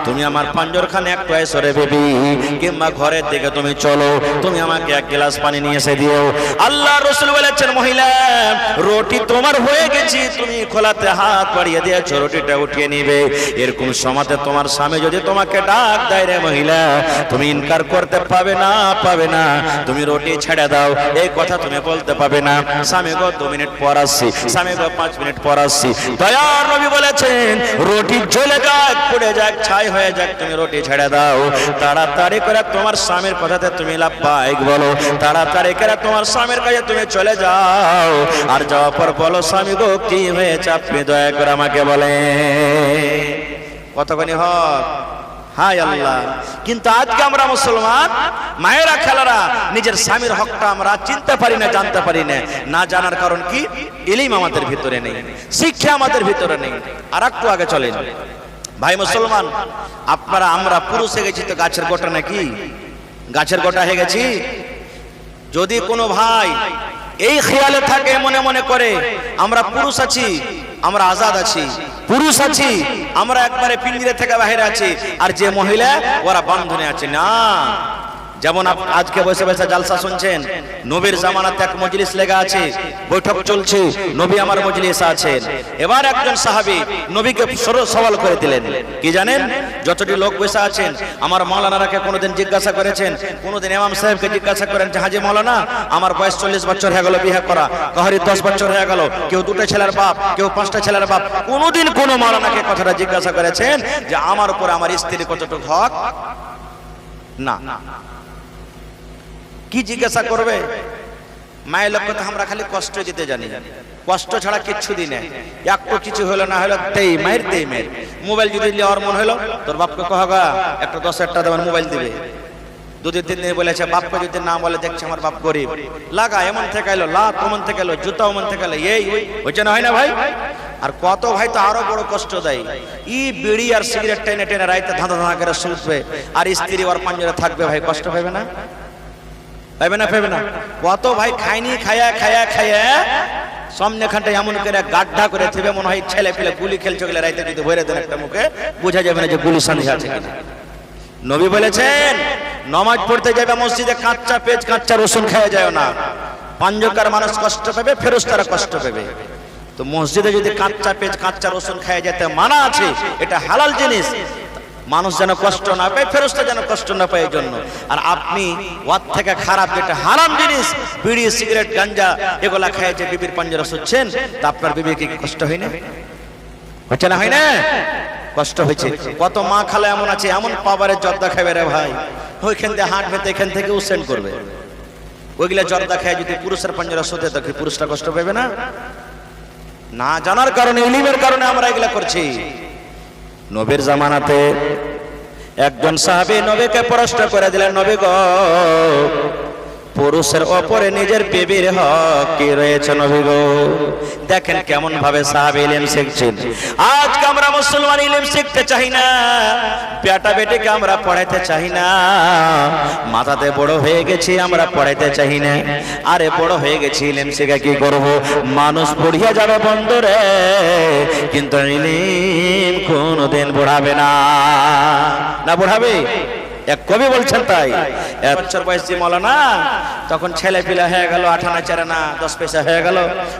তুমি আমার পাঞ্জরখানে একটু এসো রে বেবি, কিংবা ঘরের দিকে তুমি চলো, তুমি আমাকে এক গ্লাস পানি নিয়ে এসে দিও। আল্লাহ রাসূল বলেছেন, মহিলা, রুটি তোমার হয়ে গেছে, তুমি খোলাতে হাত বাড়িয়ে দিয়েছো, রুটিটা উঠিয়ে নিবে। এরকম সময়তে তোমার স্বামী যদি তোমাকে ডাক দেয়, রে মহিলা, তুমি ইনকার করতে পাবে না, পাবে না, তুমি রুটি ছেড়ে দাও, এই কথা তুমি বলতে পাবে না। স্বামী গো 2 মিনিট পর আসছি, স্বামী গো 5 মিনিট পর আসছি। দয়ার নবী বলেছেন, রুটি জ্বলে যাক, পুড়ে যাক, ছাই হয়ে যাক, তুমি রুটি ছেড়ে দাও। তাড়াতাড়ি করে তোমার স্বামীর কথাতে তুমি লাব্বাইক বলো, তাড়াতাড়ি করে তোমার স্বামীর কাছে তুমি চলে যাও। আর যাওয়ার পর বলো, স্বামী গো কি হয়েছে, আপনি দয়া করে আমাকে বলেন। কতখানি হক? হায় আল্লাহ! কিন্তু আজকে আমরা মুসলমান মায়েরা খালারা নিজের স্বামীর হকটা আমরা চিনতে পারি না, জানতে পারি না। না জানার কারণ কি? ইলম আমাদের ভিতরে নেই, শিক্ষা আমাদের ভিতরে নেই। আর একটু আগে চলেন ভাই মুসলমান, আপনারা আমরা পুরুষ হয়ে গেছি তো গাছের গোটা নাকি? গাছের গোটা হয়ে গেছি? যদি কোনো ভাই এই খেয়ালে থাকে, মনে মনে করে আমরা পুরুষ আছি, আমরা আজাদ আছি, পুরুষ আছি, আমরা একবারে পিঞ্জিরে থেকে বাইরে আছি, আর যে মহিলা ওরা বন্ধনে আছে না। যেমন আজকে বসে বসে জালসা শুনছেন, নবীর জামানাতে এক মজলিস লেগা আছে, বৈঠক চলছে, নবী আমার মজলিসে আছেন। এবার একজন সাহাবী নবীকে সওয়াল করে দিলেন, কি জানেন? যতটি লোক বসে আছেন, আমার মাওলানারাকে কোনোদিন জিজ্ঞাসা করেছেন, কোনোদিন ইমাম সাহেবকে জিজ্ঞাসা করেন যে হাজি মাওলানা, আমার বয়স 40 বছর হয়ে গেল বিয়ে করা, কাহারি 10 বছর হয়ে গেল, কেউ 2টা ছেলের বাপ, কেউ 5টা ছেলের বাপ, কোনোদিন কোনো মাওলানাকে কথাটা জিজ্ঞাসা করেছেন যে আমার উপর আমার স্ত্রীর কতটুকু হক? না। কি জিজ্ঞাসা করবে? মায়ের লোককে তো আমরা খালি কষ্ট দিতে জানি, কষ্ট ছাড়া কিচ্ছু দিই না। একটু কিছু হলো না হলো তেই মায়ের তেই মায়ের। মোবাইল যদি নেওয়ার মন হলো, তোর বাপকে কহগা একটা 10,000 টাকা দেবেন, মোবাইল দিবে। 2-3 দিন বলেছে, বাপকে যদি না বলে দেখছে আমার বাপ গরিব, লাগা এমন থেকে এলো, লাভ ওমন থেকে এলো, জুতা ওমন থেকে এলো, এই হয়েছে না, হয় না ভাই? আর কত ভাই তো আরো বড় কষ্ট দেয়, বিড়ি আর সিগারেট টেনে টেনে রাইতে ধাঁধা ধাঁধা করে শুনবে, আর স্ত্রী ওর পাঞ্জরে থাকবে, ভাই কষ্ট পাবে না? পাইবে না? পাইবে না? কত ভাই খায়নি, খায়া খায়া খায়া সামনে খানটা এমন করে গাড্ডা করে থেবে, মনে হয় ছেলে পেলে গুলি খেলছে গেলে রাইতে যদি ভরে দেন একটা মুখে, বোঝা যাবে না যে গুলি সানি আছে কিনা। নবী বলেছেন, নামাজ পড়তে যাবে মসজিদে, কাঁচা পেঁয়াজ কাঁচা রসুন খাওয়া যায় না, পাঞ্জকার মানুষ কষ্ট পাবে, ফেরেশতারা কষ্ট পাবে। তো মসজিদে যদি কাঁচা পেঁয়াজ কাঁচা রসুন খাওয়া যেতে মানা আছে, এটা হালাল জিনিস, মানুষ যেন কষ্ট না পায়, ফেরেশতা যেন কষ্ট না পায়, এই জন্য। আর আপনি ওর থেকে খারাপ যেটা হারাম জিনিস, বিড়ি সিগারেট গাঞ্জা এগুলা খায় যে বিবির পাঞ্জরা শুচ্ছেন, তা আপনার বিবির কি কষ্ট হয় না? হচ্ছে না? হয় না? কষ্ট হয়েছে। কত মা খালা এমন আছে, এমন পাবারের জর্দা খাবে রে ভাই, ওইখান থেকে হাঁটবে, এখান থেকে উসেন করবে, ওইগুলা জর্দা খায় যদি পুরুষের পাঞ্জরা শুতে, তো কি পুরুষটা কষ্ট পাবে না? না জানার কারণে, ইলমের কারণে আমরা এগুলা করছি। নবীর জামানাতে একজন সাহাবী নবীকে প্রশ্ন করে দিলেন, নবী গো, পুরুষের ওপরে নিজের বিবির হক কি রয়েছে নবী গো? দেখেন কেমন ভাবে সাহাবী ইলম শিখছেন। আজকে আমরা মুসলমান ইলম শিখতে চাই না, বেটা বেটিকে আমরা পড়াইতে চাই না, মাথাতে বড় হয়ে গেছি আমরা পড়াইতে চাই না। আরে বড় হয়ে গেছি, ইলম শিখে কি করব? মানুষ পড়িয়া যাবে বন্ধুরে, কিন্তু ইলম কোনদিন পড়াবে না। না পড়াবে? এক কবি বলছেন তাই। 1 বছর বয়সী মৌলানা, তখন ছেলে পিলা হয়ে গেল, 8 আনা 4 আনা 10 পয়সা হয়ে গেল,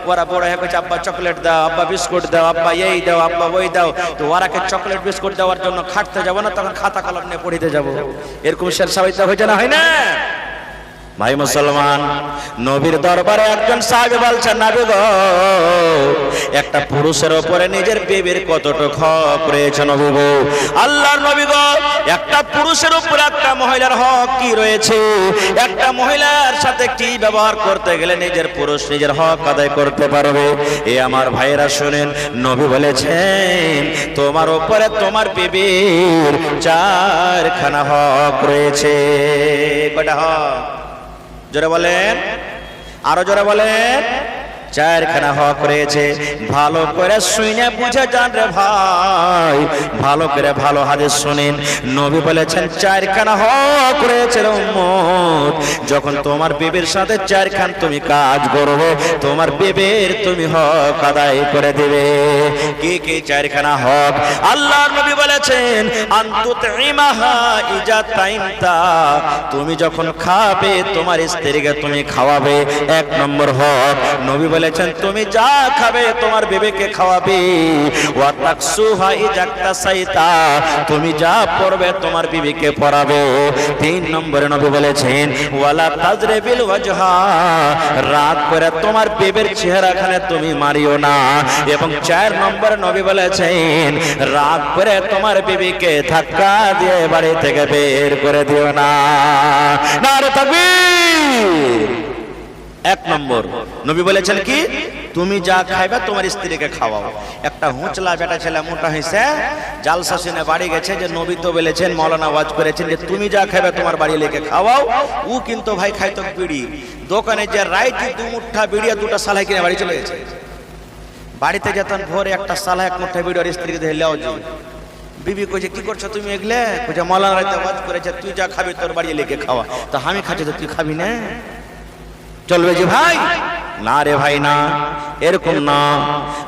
ওরা বড় হয়ে গেছে, আব্বা চকলেট দাও, আব্বা বিস্কুট দাও, আব্বা এই দাও, আব্বা ওই দাও। তো ওরাকে চকলেট বিস্কুট দেওয়ার জন্য খাটতে যাবো না, তখন খাতা কলম নিয়ে পড়িতে যাবো। এরকম শের সাবিতা হয়েছে না? হয় না ভাই মুসলমান? নবীর দরবারে একজন সাহাবী বলছেন, নবী গো, একটা পুরুষের উপরে নিজের বিবির কতটুকু হক রয়েছে নবী গো? আল্লাহর নবী গো, একটা পুরুষের উপর একটা মহিলার হক কি রয়েছে? একটা মহিলার সাথে কি ব্যবহার করতে গেলে নিজের পুরুষ নিজের হক আদায় করতে পারবে? এ আমার ভাইরা শুনেন, নবী বলেছেন, তোমার উপরে তোমার বিবির 4খানা হক রয়েছে। কয়টা হক? জোরে বলেন, আরো জোরে বলেন। 4খানা হক রয়েছে। ভালো করে শুনে বুঝে যান রে ভাই, ভালো করে ভালো হাদিস শুনেন। নবী বলেছেন 4খানা হক রয়েছে রে উম্মত। যখন তোমার বিবির সাথে 4খান তুমি কাজ করবে, তোমার বিবির তুমি হক আদায় করে দিবে। কি কি 4খানা হক? আল্লাহর নবী বলেছেন, আনতুতইমাহা ইজা তাইমতা, তুমি যখন খাবে তোমার স্ত্রীকে তুমি খাওয়াবে, 1 নম্বর হক। নবী বলেছেন, তুমি যা খাবে তোমার বিবিকে খাওয়াবে। ওয়া তাকসুহা ইজাক্তাসাইতা, তুমি যা পড়বে তোমার বিবিকে পড়াবে। 3 নম্বরে নবী বলেছেন, ওয়ালা তাজরিবিল ওয়াজহা, রাত করে তোমার বিবির চেহারাখানে তুমি মারিও না। এবং 4 নম্বরে নবী বলেছেন, রাত করে তোমার বিবিকে ধাক্কা দিয়ে বাড়ি থেকে বের করে দিও না। নারে তাকবীর। 1 নম্বর নবী বলেছেন কি? তুমি যা খাইবে তোমার স্ত্রীকে খাওয়াও। একটা হুঁচলা বেটা ছেলে মোটা হয়েছে, জালসা শুনে বাড়ি গেছে, যে নবী তো বলেছেন, মাওলানা ওয়াজ করেছেন যে তুমি যা খাইবে তোমার বাড়ি লেকে খাওয়াও। ও কিন্তু ভাই খাইতো বিড়ি, দোকানে যে রাইতে 2 মুঠা বিড়ি আর 2টা সালাই কিনে বাড়ি চলে গেছে। বাড়িতে যেতেন ভোরে একটা সালা 1 মুঠা বিড়ি আর স্ত্রীকে দিয়ে লেও জি। বিবি কইছে, কি করছো তুমি এগলে? কইছে, মাওলানা রাইতে ওয়াজ করেছে তুই যা খাবি তোর বাড়ি লেকে খাওয়া। তা আমি খাচ্ছি তো তুই খাবি না? চলবে যে ভাই? না রে ভাই না, এরকম না।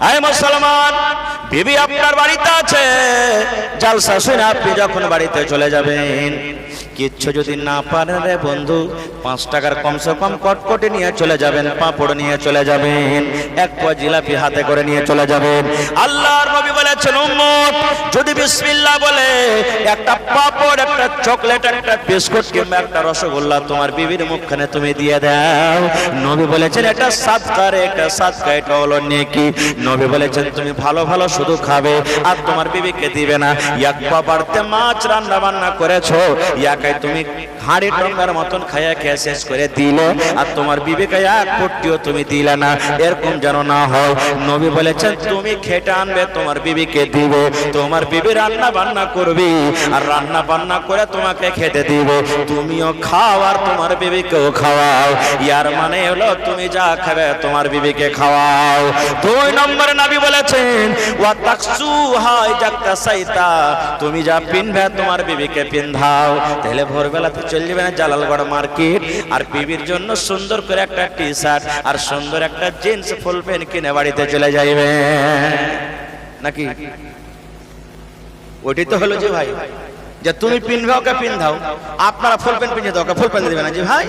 আয় মুসলমান, বিবি আপনার বাড়িতে আছে, জালসা শুনে আপনি যখন বাড়িতে চলে যাবেন, কিচ্ছু যদি না পারেন রে বন্ধু, 5 টাকার কমসে কম কটকটি নিয়ে চলে যাবেন, পাঁপড় নিয়ে চলে যাবেন, এক পোয়া জিলাপি হাতে করে নিয়ে চলে যাবেন। আল্লাহর নবী বলেছেন, উম্মত যদি বিসমিল্লাহ বলে একটা পাঁপড়, একটা চকলেট, একটা বিস্কুট কিংবা একটা রসগোল্লা তোমার বিবির মুখখানে তুমি দিয়ে দাও, নবী বলেছেন এটা সাদকা রে, এটা সাদকা, এটা হলো নেকি। নবী বলেছেন তুমি ভালো ভালো শুধু খাবে আর তোমার বিবিকে দিবে না। এক পা বাড়তে মাছ রান্না বান্না করেছো, তুমি হাড়ি টঙ্গার মতন খাইয়া খেয়ে শেষ করে দিলে আর তোমার বিবিকে এক ফুটিও তুমি দিলে না, এরকম যেন না হয়। নবী বলেছেন তুমি খেটে আনবে, তোমার বিবিকে দিবে, তোমার বিবি রান্না বান্না করবি আর রান্না বান্না করে তোমাকে খেতে দিবে, তুমিও খাও আর তোমার বিবিকেও খাওয়াও। ইয়ার মানে হলো তুমি যা খাবে তোমার বিবিকে খাওয়াও। 2 নম্বরে নবী বলেছেন ওয়া তাকসু হাই জাক্কা সাইতা, তুমি যা পিনবে তোমার বিবিকে পিন্ধাও। তাহলে ভোরবেলাতে চলে যাবেন জালালগড় মার্কেট আর বিবির জন্য সুন্দর করে একটা টি শার্ট আর সুন্দর একটা জিন্স ফুল প্যান্ট কিনে বাড়িতে চলে যাইবে নাকি? ওইটাই তো হলো যে ভাই, যে তুমি পিনবে ওকে পিন্ধাও, আপনারা ফুল প্যান্ট পিনে দাও, ওকে ফুল প্যান্ট দিবে না যে ভাই?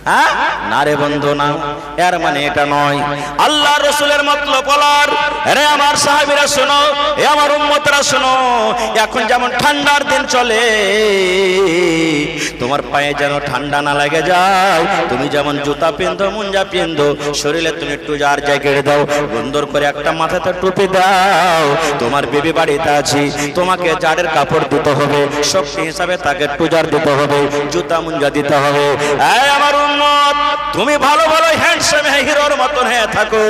হ্যাঁ না রে বন্ধু না, এর মানে এটা নয়। আল্লাহ রসুলের মতলব বলার, আরে আমার সাহাবীরা শোনো, এ আমার উম্মতরা শোনো, এখন যেমন ঠান্ডার দিন চলে, তোমার পায়ে যেন ঠান্ডা না লাগে যায়, তুমি যেমন জুতা পিন্ধো, মুঞ্জা পিন্ধো, শরীরে তুমি টুজার জায়গায় দাও, সুন্দর করে একটা মাথাতে টুপি দাও। তোমার বিবি বাড়িতে আছি, তোমাকে জাড়ের কাপড় দিতে হবে, শক্তি হিসাবে তাকে টুজার দিতে হবে, জুতা মুঞ্জা দিতে হবে। আমার তুমি ভালো ভালো হ্যান্ডসাম হিরোর মতন হয়ে থাকো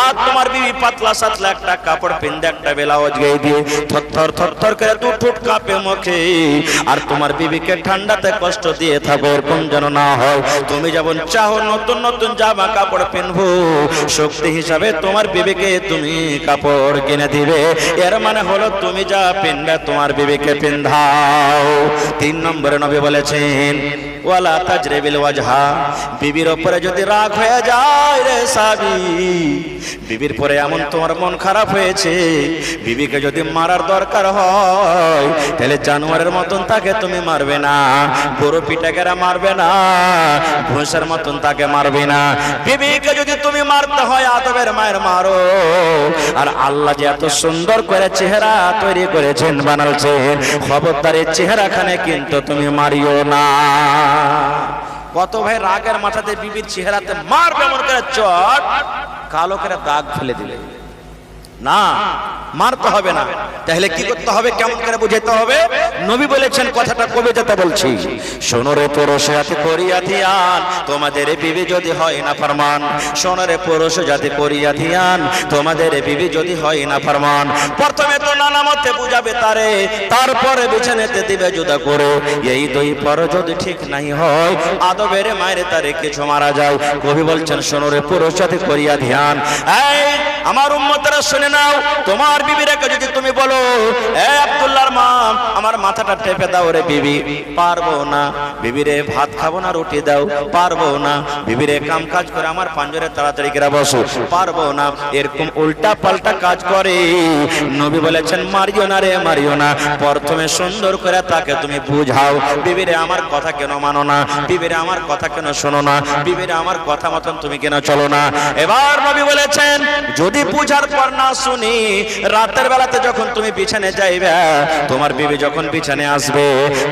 আর তোমার বিবি পাতলা সাতলা একটা কাপড় পিন্দে একটা ব্লাউজ গায়ে দিয়ে থরথর থরথর করে 2 ফুট কাঁপে মুখে আর তোমার বিবিকে ঠান্ডাতে কষ্ট দিয়ে থাকো, এরকম যেন না হয়। তুমি যেমন চাও নতুন নতুন জামা কাপড় পিনবো, শক্তি হিসাবে তোমার বিবিকে তুমি কাপড় কিনে দিবে, এর মানে হলো তুমি যা পিনবে তোমার বিবিকে পিন্ধাও। 3 নম্বরে নবী বলেছেন ওয়ালা তাজরিবিল ওয়াজহা, বিবির উপরে যদি রাগ হয়ে যায় রে সাবি, বিবির পরে এমন তোমার মন খারাপ হয়েছে, বিবিকে যদি মারার দরকার হয় তাহলে জানোয়ারের মতন তাকে তুমি মারবে না, গরু পিটাকেরা মারবে না, ভুঁসার মতন তাকে মারবে না। বিবিকে যদি তুমি মারতে হয় আদবের মায়ের মারো। আর আল্লাহ যে এত সুন্দর করে চেহারা তৈরি করেছেন, বানালছেন, খবরদার এই চেহারাখানে কিন্তু তুমি মারিও না। কত ভাই রাগের মাথাতে বিবির চেহারাতে মারবে মন করে চট, কালো করে দাগ ফেলে দিলে না, মারতে হবে না। তাহলে কি করতে হবে, কেমন করে বুঝাতে হবে? নবী বলেছেন, কথাটা কবিতাতে বলছি, শোনো রে পুরুষ জাতি করিয়া ধিয়ান, তোমাদের বিবি যদি হয় না ফরমান, শোনো রে পুরুষ জাতি করিয়া ধিয়ান, তোমাদের বিবি যদি হয় না ফরমান। প্রথমে তো নানা মতে বুঝাবে তারে, তারপরে বিছানাতে দিবে জুদা করে, এই 2 পর যদি ঠিক নাই হয় আদবের মায়ের তারে কিছু মারা যায়। কবি বলছেন শোনো রে পুরুষ জাতি করিয়া ধিয়ান, এই আমার উম্মতরা শুনে নাও, তোমার বিবিরাকে যদি তুমি বলো এ আব্দুল্লাহর মা আমার মাথাটা টেপে দাও রে বিবি, পারবো না। বিবিরে ভাত খাবো না রুটি দাও, পারবো না। বিবিরে কাম কাজ করে আমার পাঞ্জরে তাড়াতাড়ি করে বসো, পারবো না। এরকম উল্টা পাল্টা কাজ করে। নবী বলেছেন মারিও না রে, মারিও না। প্রথমে সুন্দর করে তাকে তুমি বুঝাও, বিবিরে আমার কথা কেন মানো না, বিবিরে আমার কথা কেন শোনো না, বিবিরে আমার কথা মতন তুমি কেন চলো না। এবার নবী বলেছেন যদি বুঝার পর না শুনি, রাতের বেলাতে যখন তুমি বিছানে যাইবে, তোমার বিবি যখন বিছানে আসবে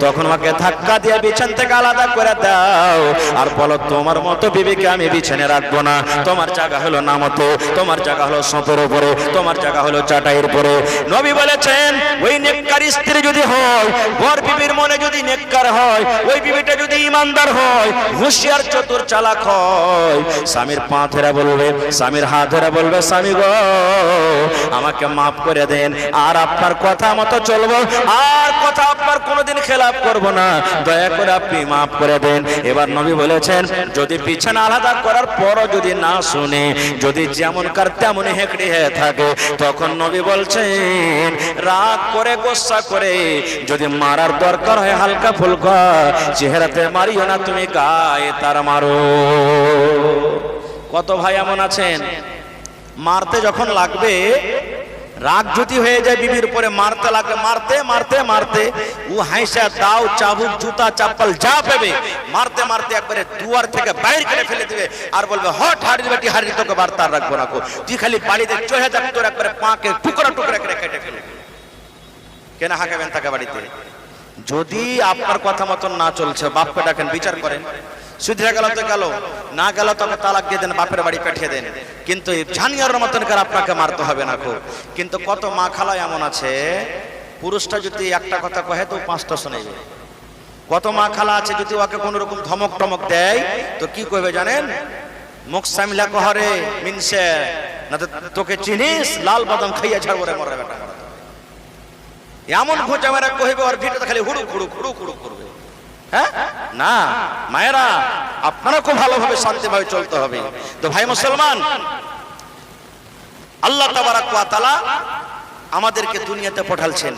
তখন ওকে ধাক্কা দিয়ে বিছান থেকে আলাদা করে দাও আর বলো তোমার মতো বিবিকে আমি বিছানে রাখবো না, তোমার জায়গা হলো নামতো, তোমার জায়গা হলো সতের উপরে, তোমার জায়গা হলো চাটাইয়ের উপরে। নবী বলেছেন ওই নেককার স্ত্রী যদি হয়, বর বিবির মনে যদি নেককার হয়, ওই বিবিটা যদি ইমানদার হয়, হুঁশিয়ার চতুর চালাক হয়, স্বামীর পা ধরে বলবে, স্বামীর হাত ধরে বলবে স্বামী গো আমাকে মাফ করে দেন, আর আপনার কথা মতো চলবো, আর কথা আপনার কোনোদিন খেলাপ করব না, দয়া করে আপনি মাফ করে দেন। এবার নবী বলেছেন যদি বিছানা আলাদা করার পরও যদি না শুনে, যদি যেমনকার তেমন হেঁকড়ে হয়ে থাকে, তখন নবী বলছেন রাগ করে গোসা করে যদি মারার দরকার হয় হালকা ফুলকা চেহারাতে মারিও না, তুমি গায়ে তার মারো। কত ভাই এমন আছেন মারতে যখন লাগবে, রাগ যদি হয়ে যায় বিবির উপরে, মারতে লাগবে, মারতে মারতে মারতে ও হাইসা দাও চাবুক জুতা চাপ্পল যা পাবে মারতে মারতে একবারে দুয়ার থেকে বাইরে করে ফেলে দিবে আর বলবে হট হাড়ি বেটি হাড়ি, তোকে বার্তা রাখবো না, তুই খালি বাড়িতে চলে যাক, তোর একবারে পাকে টুকরা টুকরা করে কেটে ফেলে। কেন হাঁকাবেন তাকে বাড়িতে? যদি আপনার কথা মতন না চলছে বাপকে ডাকেন, বিচার করেন, সুধরে গেল তো গেল, না গেল তোকে তালাক দিয়ে দেন, বাপের বাড়ি পাঠিয়ে দেন, কিন্তু জানিয়ার মতন করে আপনাকে মারতে হবে না। কিন্তু কত মা খালা এমন আছে, পুরুষটা যদি একটা কথা কহে তো 5টা শোনাইবে। কত মা খালা আছে যদি ওকে কোন রকম ধমক টমক দেয় তো কি কইবে জানেন? মুখ সামলা কহরে মিনসে না তো তোকে চিনিস, লাল বাদাম খাইয়া ছাড়বো রে মরে বেটা। এমন খোঁচা মেরা কইবে আর ভিতরে খালি হুড়ু হুড়ু হুড়ু হুড়ু করবে। হ্যাঁ না মায়েরা, আপনারা খুব ভালোভাবে শান্তিভাবে চলতে হবে। তো ভাই মুসলমান, আল্লাহ তাবারাক ওয়া তাআলা আমাদেরকে দুনিয়াতে পাঠালছেন,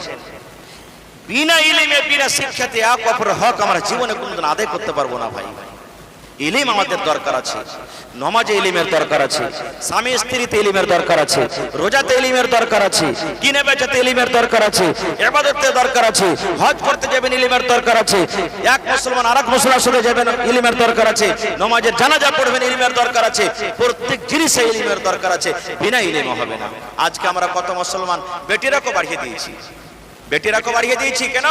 বিনা ইলমে বিনা শিক্ষাতে এক অপরের হক আমরা জীবনে কোনদিন আদায় করতে পারবো না। ভাই ইলম আমাদের দরকার আছে, নামাজে ইলমের দরকার আছে, স্বামী স্ত্রীতে ইলমের দরকার আছে, রোজাতে ইলমের দরকার আছে, কিনে বেচাতে ইলমের দরকার আছে, ইবাদতে দরকার আছে, হজ করতে যাবেন ইলমের দরকার আছে, এক মুসলমান আরেক মুসলমানের সাথে যাবেন ইলমের দরকার আছে, নামাজের জানাজা পড়বেন ইলমের দরকার আছে, প্রত্যেক জিনিসে ইলমের দরকার আছে, বিনা ইলমে হবে না। আজকে আমরা কত মুসলমান বেটিরাকে বাড়িয়ে দিয়েছি, বেটিরাকে বাড়িয়ে দিয়েছি কেন?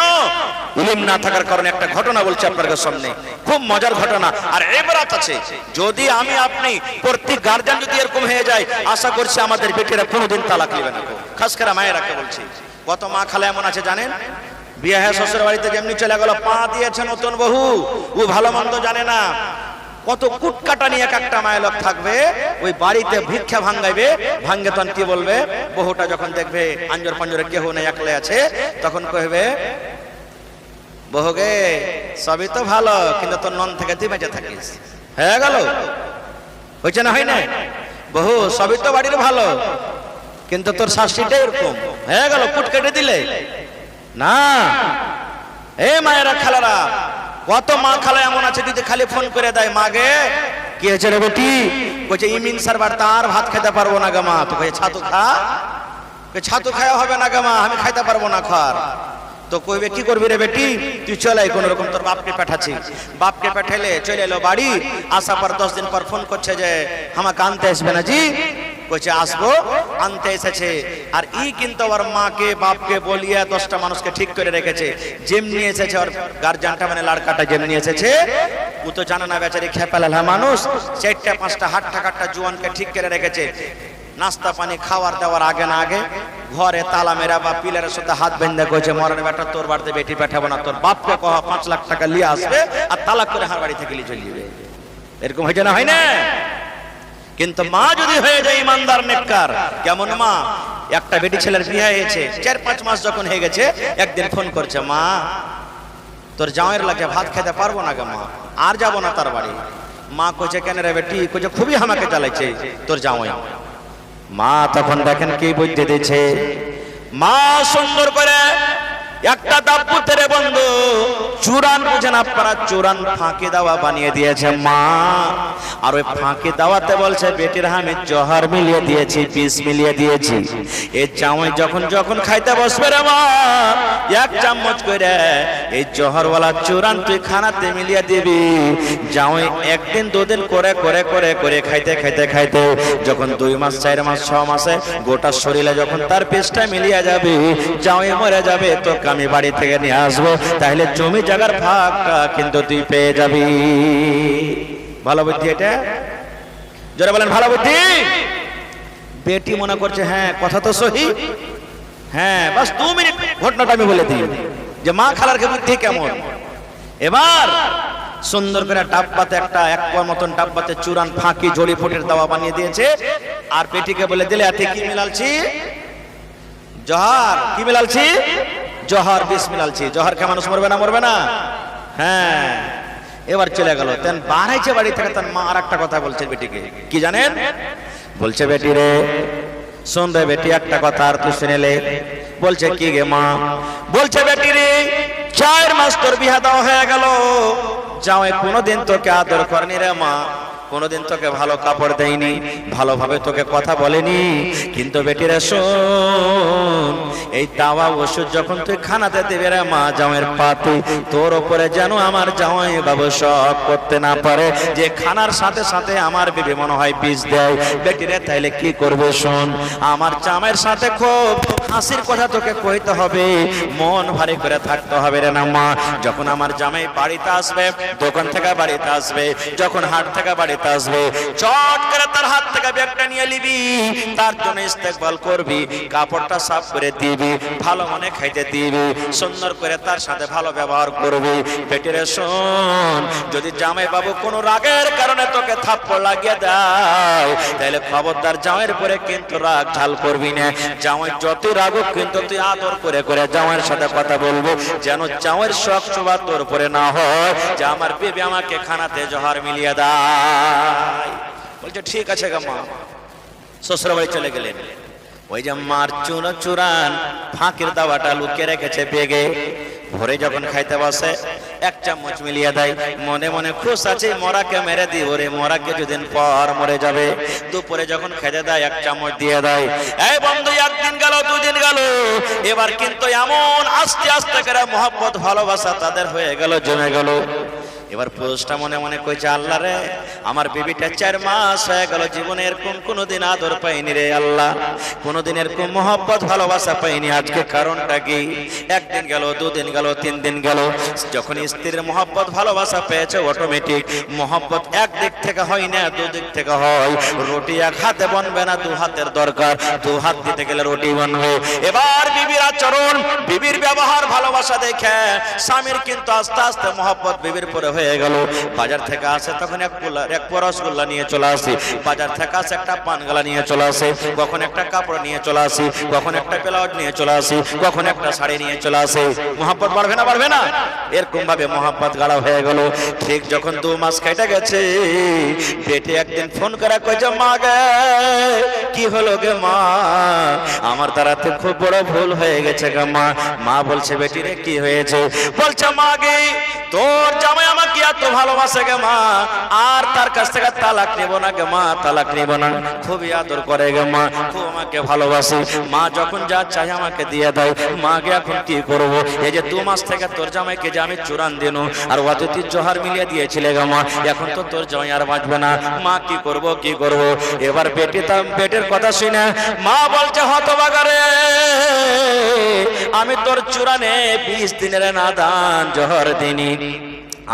ইলম না থাকার কারণে। একটা ঘটনা বলছি আপনার সামনে, খুব মজার ঘটনা আর ইবরাত আছে। যদি আমি আপনি প্রত্যেক গার্জিয়ান যদি এরকম হয়ে যায়, আশা করছি আমাদের বেটিরা কোনোদিন তালাক নেবে না। খাস করে মায়েরাকে বলছি, কত মা খালা এমন আছে জানেন, বিয়ে হয়ে শ্বশুর বাড়িতে যেমনি চলে গেল, পা দিয়েছে নতুন বহু, ও ভালো মন্দ জানে না, কত কুটকাটা নিয়ে একটা মায়ের লোক থাকবে, ওই বাড়িতে ভিক্ষা ভাঙ্গাইবে, ভাঙ্গে তখন কি বলবে, বহুটা যখন দেখবে আঞ্জর পাঞ্জরে কেহ নেই, একলে আছে, তখন কইবে বহুগে সবই তো ভালো, কিন্তু তোর নন থেকে তুই বেঁচে থাকিস। হয়ে গেল, হয়েছে না হয় না? বহু সবই তো বাড়ির ভালো, কিন্তু তোর শাশুড়িটা এরকম। হয়ে গেল, কুট কেটে দিলে না। এ মায়েরা খালারা, কত মা খালা এমন আছে যদি খালি ফোন করে দেয়, মাগে কি হয়েছে রে বেটি, কইছে ইমিন সারবার তার ভাত খেতে পারবো না গা মা, তো কইছে ছাতু খা, ছাতু খাওয়া হবে না গা মা, আমি খাইতে পারবো না খার। তো কইবে কি করবি রে বেটি, তুই চলে কোন রকম, তোর বাপকে পাঠাচ্ছি। বাপকে পাঠাইলে চলে এলো বাড়ি, আসা পর 10 দিন পর ফোন করছে যে আমাকে আনতে আসবে না জি, কইছে আসবো, আনতে এসেছে। আর ই কিন্তু ওর মাকে বাপকে বলিয়া 10টা মানুষকে ঠিক করে রেখেছে, যেমনি এসেছে ওর গার্জিয়ানটা মানে লাড়কাটা যেমনি এসেছে, ও তো জানে না বেচারি খেপালালা মানুষ, 4টা 5টা হাট্টা কাট্টা জুয়ানকে ঠিক করে রেখেছে। নাস্তা পানি খাওয়ার দেওয়ার আগে না আগে ঘরে তালা মেরা বা পিলারের সাথে হাত বেঁধে কইছে, মরণে বেটা তোর বাড়িতে বেটি পাঠাবো না, তোর বাপকে কহ 5 লাখ টাকা নিয়ে আসবে আর তালাক করে হার বাড়ি থেকে নিয়ে চলে যাবে। এরকম হয়েছে না হয় না? কিন্তু মা যদি হয়ে যায় ইমানদার নেককার, কেমন মা, একটা বেটি ছেলের বিয়ে হয়েছে, 4-5 মাস যখন হয়ে গেছে, একদিন ফোন করছে, মা তোর জামাইয়ের লাগে ভাত খেতে পারবো না গা মা, আর যাবো না তার বাড়ি। মা কইছে কেন রে বেটি, কইছে খুবই আমাকে জ্বালাইছে তোর জামাই। মা তখন দেখেন কি বুঝতে দিচ্ছে, মা সুন্দর করে একটা দাপুতের বন্ধু চুরান, বুঝেন আপনারা, চুরান ফাঁকি দাওয়া বানিয়ে দিয়েছে মা। আর ওই ফাঁকি দাওয়াতে বলছে বেটির আমি জহর মিলিয়ে দিয়েছি, বিষ মিলিয়ে দিয়েছি। এই জামাই যখন যখন খাইতে বসবে রে মা, 1 চামচ করে এই জহরওয়ালা চুরান তুই খানাতে মিলিয়ে দিবি। জামাই 1 দিন 2 দিন করে করে করে করে খাইতে খাইতে খাইতে যখন 2 মাস 4 মাস 6 মাসে গোটা শরীরে যখন তার পেশটা মিলিয়ে যাবে, জামাই মরে যাবে, তো আমি বাড়ি থেকে নিয়ে আসবো, তাহলে জমি জায়গার ভাগটা কিন্তু তুই পেয়ে যাবি। ভালো বুদ্ধি এটা, যারা বলেন ভালো বুদ্ধি। বেটি মনে করছে হ্যাঁ কথা তো সহি, হ্যাঁ বাস 2 মিনিট ঘটনাটা আমি বলে দিই যে মা খালার বুদ্ধি কেমন। এবার সুন্দর করে ডাব্বাতে একটা 1 কোয়া মতন ডাব্বাতে চুরান ফাঁকি জড়ি ফুটের দাওয়া বানিয়ে দিয়েছে, আর বেটিকে বলে দিলে এতে কি মিলালছি, জহর কি মিলালছি, জহর বিষ মিলালছি। জহর খেয়ে মানুষ মরবে না, মরবে না? হ্যাঁ। এবার চলে গেল, তেন বাড়াইছে বাড়ি থেকে, তার মা আর একটা কথা বলছে বেটিকে, কি জানেন, বলছে বেটি রে শোন রে বেটি একটা কথা, আর তুই শুনেলে। বলছে কি গে মা, বলছে বেটি রে 4 মাস তোর বিয়া দেওয়া হয়ে গেল, জামাই কোনোদিন তোকে আদর করেনি রে মা, কোনোদিন তোকে ভালো কাপড় দেয়নি, ভালোভাবে তোকে কথা বলেনি, কিন্তু বেটিরা শোন, এই দাওয়া ওষুধ যখন তুই খানাতে দেবে রে মা জামাইয়ের পাতে, তোর ওপরে যেন আমার জামাই বাবু শক করতে না পারে যে খানার সাথে সাথে আমার বিবি মনে হয় বিষ দেয়। বেটিরে তাইলে কি করবে শোন, আমার জামাইয়ের সাথে খুব হাসির কথা তোকে কইতে হবে, মন ভারী করে থাকতে হবে রে না মা। যখন আমার জামাই বাড়িতে আসবে, দোকান থেকে বাড়িতে আসবে, যখন হাট থেকে বাড়িতে আসবে, চট করে তার হাত থেকে ব্যাগটা নিয়ে নিবি, তার জন্য ইস্তেকবাল করবি, কাপড়টা সাফ করে দিবি, ভালো মনে খাইতে দিবি, সুন্দর করে তার সাথে ভালো ব্যবহার করবি। বেটিরে শোন, যদি জামাই বাবু কোনো রাগের কারণে তোকে থাপ্পড় লাগিয়ে দেয়, তাহলে খবরদার জামাইয়ের পরে কিন্তু রাগ ঝাল করবি না। জামাই যত রাগুক কিন্তু তুই আদর করে করে জামাইয়ের সাথে কথা বলবো, যেন জামাইয়ের শখ শোভা তোর উপরে না হয় যে আমার বিবি আমাকে খানাতে জোহার মিলিয়ে দেয়। বলছে ঠিক আছে গা মা। শ্বশুর বাড়ি চলে গেলেন। ওই যে মার চুরান ফাঁকির দাওয়াটা লুকিয়ে রেখেছে বেগে, ভোরে যখন খাইতে বসে এক চামচ মিলিয়ে দেয়, মনে মনে খুশ আছে মরাকে মেরে দিব রে, মরাকে দুদিন পর মরে যাবে। দুপুরে যখন খেতে দেয় এক চামচ দিয়ে দেয়। এই বন্ধু, একদিন গেল, দুদিন গেল, এবার কিন্তু এমন আস্তে আস্তে করে মহব্বত ভালোবাসা তাদের হয়ে গেল, জমে গেল। এবার পুরুষটা মনে মনে কইছে, আল্লাহ রে, আমার বিবিটা 4 মাস হয়ে গেল, জীবনে এরকম কোনোদিন আদর পাইনি রে আল্লাহ, কোনোদিন এরকম মহব্বত ভালোবাসা পাইনি, আজকে কারণটা কি? একদিন গেল, দুদিন গেল, 3 দিন গেল, যখন স্ত্রীর মহব্বত ভালোবাসা পেয়েছে, অটোমেটিক মহব্বত একদিক থেকে হয় না, দুদিক থেকে হয়। রুটি এক হাতে বনবে না, 2 হাতের দরকার, 2 হাত দিতে গেলে রুটি বনবে। এবার বিবির আচরণ, বিবির ব্যবহার, ভালোবাসা দেখে স্বামীর কিন্তু আস্তে আস্তে মহব্বত বিবির পরে হয়ে গেল। বাজার থেকে আসে তখন এক রসগোল্লা নিয়ে চলে আসি, বাজার থেকে আসে একটা পানগালা নিয়ে চলে আসে, কখন একটা কাপড় নিয়ে চলে আসি, কখন একটা ব্লাউজ নিয়ে চলে আসি, কখন একটা শাড়ি নিয়ে চলে আসে। মহব্বত বাড়বে না, বাড়বে না? এরকম ভাবে মহব্বত গাঢ় হয়ে গেল। ঠিক যখন 2 মাস কেটে গেছে, পেটে একদিন ফোন করে কইছে, মা গে, কি হলো গে মা, আমার দ্বারাতে খুব বড় ভুল হয়ে গেছে গে মা। মা বলছে, বেটি রে কি হয়েছে? বলছে, মা গে, তোর জামাই আমাকে এত ভালোবাসে গে মা, আর তার কাছ থেকে তালাক নেব না গে মা, তালাক নেব না, খুবই আদর করে গে মা, খুব আমাকে ভালোবাসে। মা যখন যা চাই আমাকে দিয়ে দেয়। মা গে, এখন কি করবো? এই যে 2 মাস থেকে তোর জামাইকে যে আমি চুরান দিন আর অতিথি জোহার মিলিয়ে দিয়েছিলে গে মা, এখন তো তোর জামাই আর বাঁচবে না, মা কি করব, কি করব? এবার পেটের কথা শুনে মা বলছে, হতভাগা রে, আমি তোর চুরানে 20 দিনের নাদান জোহর দিনি,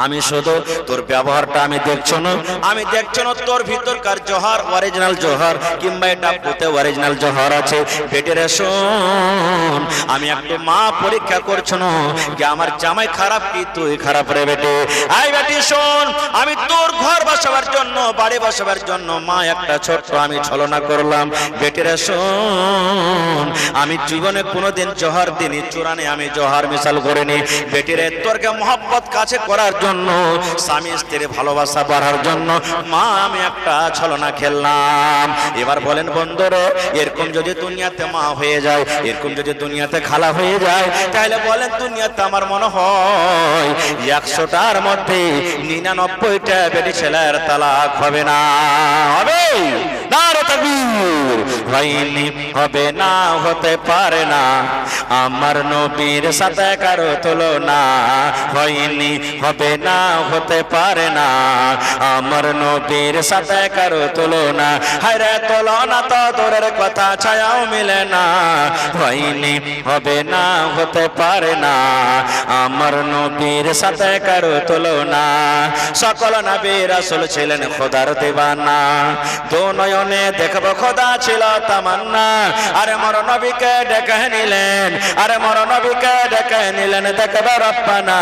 আমি শুধু তোর ব্যবহারটা আমি দেখছো না, আমি দেখছো না তোর ভিতরকার জোহর অরিজিনাল জোহর, কিংবা এটা পুঁতে অরিজিনাল জোহর আছে। পেটের শোন, আমি একটু মা পরীক্ষা করছো না যে আমার জামাই খারাপ কি তুই খারাপ রে বেটে। আই বেটি শোন, আমি তোর ঘর বসাবার জন্য, বাড়ি বসাবার জন্য মা একটা ছোট্ট আমি ছলনা করলাম। বেটের শোন, আমি জীবনে কোনোদিন জোহর দিনি, চুরানে আমি জোহর মিশাল করিনি। বেটিরে তোরকে মহব্বত কাছে করার জন্য, স্বামী স্ত্রীর ভালোবাসা বাড়ার জন্য মা আমি একটা ছলনা খেললাম। এবার বলেন বন্ধুরা, এরকম যদি দুনিয়াতে মা হয়ে যায়, এরকম যদি দুনিয়াতে খালা হয়ে যায়, তাহলে বলেন দুনিয়াতে আমার মনে হয় 100টার মধ্যে 99টা বেটি ছেলের তালাক হবে না। হবে না রে তাকবীর? হয়নি, হবে না, হতে পারে না, আমার নবীর সাথে কারো তুলনা। হয়নি, হবে না, হতে পারে না, আমার নবীর সাথে কারো তুলনা। হায়রে তুলনা তো দূরের কথা, ছায়াও মিলে না। হয়নি, হবে না, হতে পারে না, আমার নবীর সাথে কারো তুলনা। সকল নবী রাসূল ছিলেন খোদার দিওয়ানা, 2 নয়নে দেখবো খোদা ছিল তামান্না। আরে মোর নবীকে ডেকে নিলেন, আরে মোর নবীকে ডেকে নিলেন, দেখবে রব্বানা।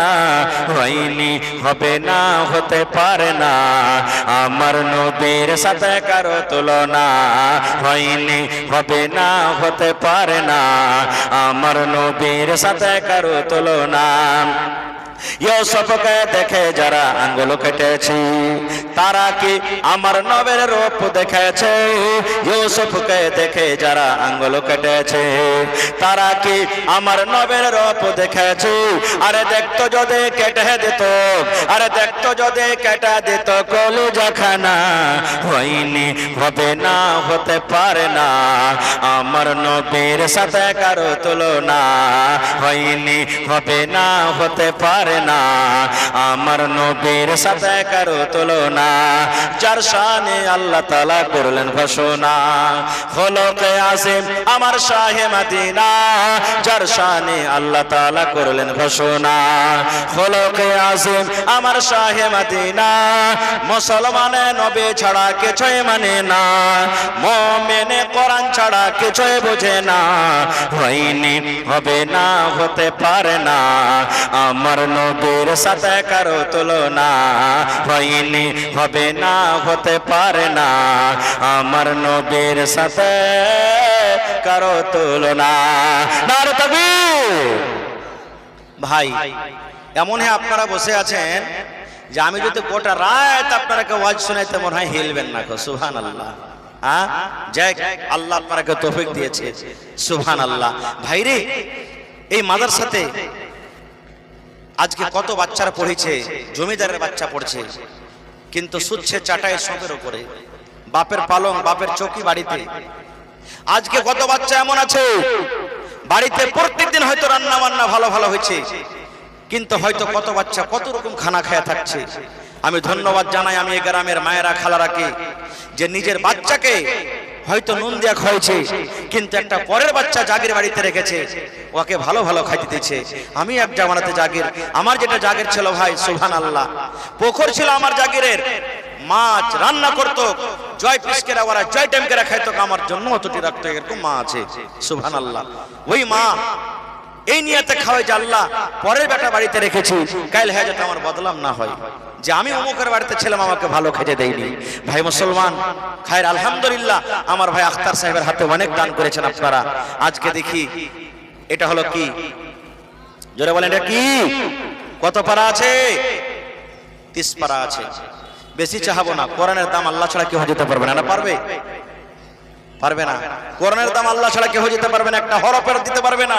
হয়নি, হবে না, হতে পারে না, আমার নবীর সাথে কারো তুলনা। হয়নি, হবে না, হতে পারে না, আমার নবীর সাথে কারো তুলনা। ইউসুফকে দেখে যারা আঙ্গুল কেটেছি, তারা কি আমার নবীর রূপ দেখেছে? ইউসুফকে দেখে যারা আঙ্গুল কেটেছে তারা কি আমার নবীর রূপ দেখেছে? আরে দেখতো যদি কেটে দিত, আরে দেখতো যদি কেটে দিত কলিজাখানা, হয়নি হবে না হতে পারে না আমার নবীর সাথে কারো তুলনা, হয়নি হবে না হতে পারে না আমার নবীর সাথে কারো তুলনা। যার শানে আল্লাহ তাআলা করলেন ঘোষণা, খোলকে আসিম আমার শাহে মদিনা, যার শানে আল্লাহ তাআলা করলেন ঘোষণা, খোলকে আসিম আমার শাহে মদিনা। মুসলমানে নবী ছাড়া কিছুই মানে না, মুমিনে কোরআন ছাড়া কিছুই বোঝে না, হয়নি হবে না হতে পারে না আমার নবীর সাথে কারো তুলনা, হয়নি হবে না হতে পারে না আমার নবীর সাথে কারো তুলনা। নারে তাকবীর। ভাই এমন হয় আপনারা বসে আছেন যে আমি যদি গোটা রাত আপনারাকে ওয়াজ শোনাইতে মনে হয় হিলবেন না। সুবহানাল্লাহ। যাই আল্লাহ আপনাকে তৌফিক দিয়েছে। সুবহানাল্লাহ। ভাইরে এই মাদ্রাসাতে আজকে কত বাচ্চারা পড়েছে, জমিদারের বাচ্চা পড়ছে, কিন্তু শুচ্ছে চাটাই সবের উপরে, বাপের পালং বাপের চৌকি বাড়িতে। আজকে কত বাচ্চা এমন আছে বাড়িতে প্রত্যেকদিন হয়তো রান্না বান্না ভালো ভালো হয়েছে, কিন্তু হয়তো কত বাচ্চা কত রকম খানা খেয়ে থাকছে। আমি ধন্যবাদ জানাই আমি এই গ্রামের মায়েরা খালারাকে যে নিজের বাচ্চাকে হয়তো নুন দিয়া খাওয়াইছে, কিন্তু একটা পরের বাচ্চা জাগির বাড়িতে রেখেছে, ওকে ভালো ভালো খাইতে দিচ্ছে। আমি এক জামানাতে জাগির, আমার যেটা জাগির ছিল ভাই সুবহানাল্লাহ, পুকুর ছিল আমার জাগিরের, মাছ রান্না করতো, জয় পিসকেরা ওরা জয় টাইমকেরা খাইতো, আমার জন্য অতটি রাখতো, এরকম মা আছে। সুবহানাল্লাহ। ওই মা এই নিয়তে খাওয়াই যে আল্লাহ পরের বেটা বাড়িতে রেখেছি, কাল হ্যাঁ যাতে আমার বদলাম না হয় যে আমি অমুকের বাড়িতে ছিলাম আমাকে ভালো খেতে দেয়নি। ভাই মুসলমান খায়ের আলহামদুলিল্লাহ আমার ভাই আখতার সাহেবের হাতে অনেক দান করেছেন আপনারা। আজকে দেখি এটা হলো কি, জোরে বলেন এটা কি? কত পারা আছে? 30 পারা আছে। বেশি চাহাবো না, কোরআনের দাম আল্লাহ ছাড়া কেউ দিতে পারবে না। পারবে? পারবে না। কোরআনের দাম আল্লাহ ছাড়া কেউ দিতে পারবে না, একটা হরফের দিতে পারবে না।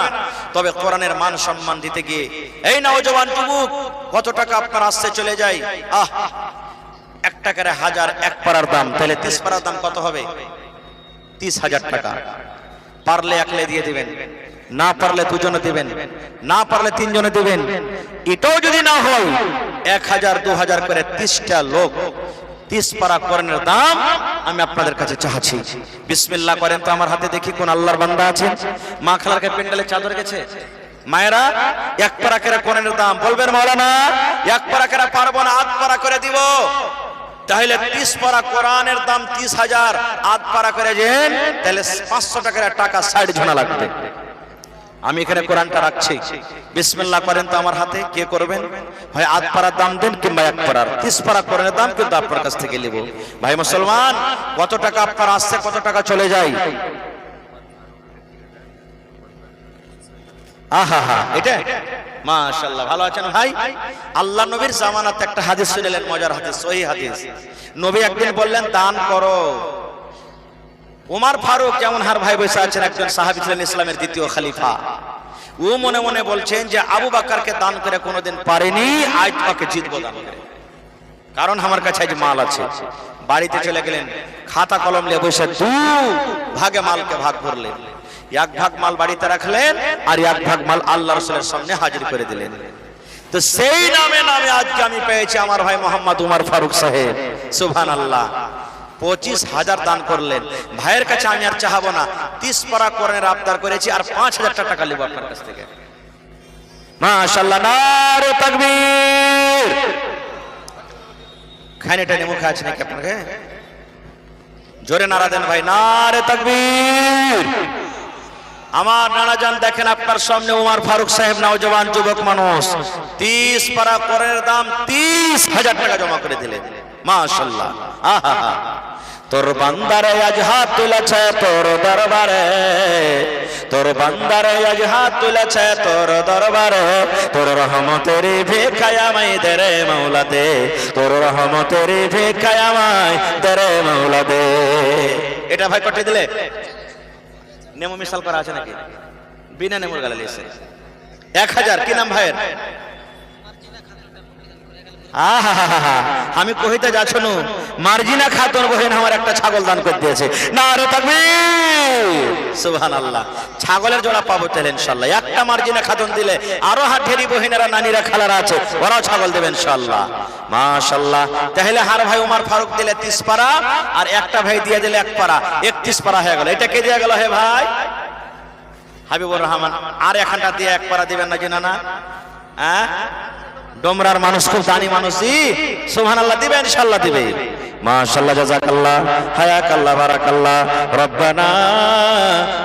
তবে কোরআনের মান সম্মান দিতে গিয়ে এই নওজোয়ান যুবক কত টাকা আপনার আসছে চলে যায়। এক টাকার 1000 এক পারার দাম, তাহলে 30 পারার দাম কত হবে? 30,000 টাকা। পারলে একলে দিয়ে দিবেন, না পারলে দুজনে দিবেন, না পারলে তিনজনে দিবেন। এটাও যদি না হয় 1000 2000 করে 30টা লোক 30 পারা কোরআনের দাম আমি আপনাদের কাছে চাচ্ছি। বিসমিল্লাহ করেন তো আমার হাতে দেখি কোন আল্লাহর বান্দা আছে। মা খালারকে পেন্ডালে চাদর গেছে, মায়েরা এক পারা করে কোরআনের দাম বলবেন মাওলানা এক পারা করে পারবো না, 8 পারা করে দিব। তাহলে 30 পারা কোরআনের দাম 30,000, 8 পারা করে দেন তাহলে 500 টাকার টাকা 60 ঝোনা লাগবে। আমি এখানে কোরআনটা রাখছি, বিসমিল্লাহ করেন তো আমার হাতে। কে করবেন? হয় 8 পারার দাম দেন কিংবা 1 পারার। 30 পারা কোরআনের দাম কিন্তু আপনার কাছ থেকে নেব। ভাই মুসলমান কত টাকা আপনার আসছে, কত টাকা চলে যায়? আহা এটা মাশাআল্লাহ। ভালো আছেন ভাই? আল্লাহ নবীর জামানাতে একটা হাদিস শুনলেন, মজার হাদিস, সহিহ হাদিস। নবী একদিন বললেন দান করো। উমর ফারুক যেমন হার ভাই বসে আছেন, একজন সাহাবী ছিলেন ইসলামের দ্বিতীয় খলিফা। ও মনে মনে বলছেন যে আবু বকরকে দান করে কোনোদিন পারেনি, আজ তাকে জিতবো দান করে, কারণ আমার কাছে আজ মাল আছে। বাড়িতে চলে গেলেন, খাতা কলম নিয়ে বসে 2 ভাগে মালকে ভাগ করলেন। 1 ভাগ মাল বাড়িতে রাখলেন আর 1 ভাগ মাল আল্লাহ রাসূলের সামনে হাজির করে দিলেন। তো সেই নামে নামে আজকে আমি পেয়েছি আমার ভাই মোহাম্মদ উমর ফারুক সাহেব। সুবহানাল্লাহ। 25,000 দান করলেন। ভাইয়ের কাছে আমি আর চাহাবো না, 30 পারা কোরআনের আবদার করেছি আর 5,000 টাকা নেব আপনার কাছ থেকে। মাশাআল্লাহ। নারে তাকবীর। খানেটা মুখে আছে নাকি আপনাকে? জোরে নারা দেন ভাই। নারে তাকবীর। আমার নানা জান দেখেন আপনার সামনে উমর ফারুক সাহেব নওজোয়ান যুবক মানুষ 30 পারা কোরআনের দাম 30,000 টাকা জমা করে দিলেন। মাশাআল্লাহ। আহা তোর বান্দারে আজ হাত তুলেছে তোর দরবারে, তোর বান্দারে আজ হাত তুলেছে তোর দরবারে, তোর রহমতের ভিক্ষায় আমায় দে রে মাওলা দে, তোর রহমতের ভিক্ষায় আমায় দে রে মাওলা দে। এটা ভাই কটে দিলে নেমো মিশাল করা আছে নাকি? বিনা নেমোর গালে লিখছে 1000। কি নাম ভাইয়ের? আমি কহিতে যাচ্ছি মার্জিনা খাতুন বহিন আমার একটা ছাগল দান করে দিয়েছে। নারে তাকবীর, সুবহানাল্লাহ। ছাগলের জোড়া পাবো তাহলে ইনশাআল্লাহ। একটা মার্জিনা খাতুন দিলে আরো হাঠেরি বহিনেরা নানিরা খালারা আছে ওরাও ছাগল দেবে ইনশাআল্লাহ, মাশাআল্লাহ। তাহলে হার ভাই উমার ফারুক দিলে 30 পারা আর একটা ভাই দিয়ে দিলে 1 পারা, 31 পারা হয়ে গেল। এটা কে দিয়ে গেল হে ভাই? হাবিবুর রহমান। আর এখানটা দিয়ে 1 পারা দিবেন না জানা না? হ্যাঁ, ডোমরার মানুষ খুব দানি মানুষই, সুবহানাল্লাহ দিবে ইনশাআল্লাহ দিবে। মাশাআল্লাহ, জাযাকাল্লাহ, হায়াকাল্লাহ, বারাকাল্লাহ। রব্বানা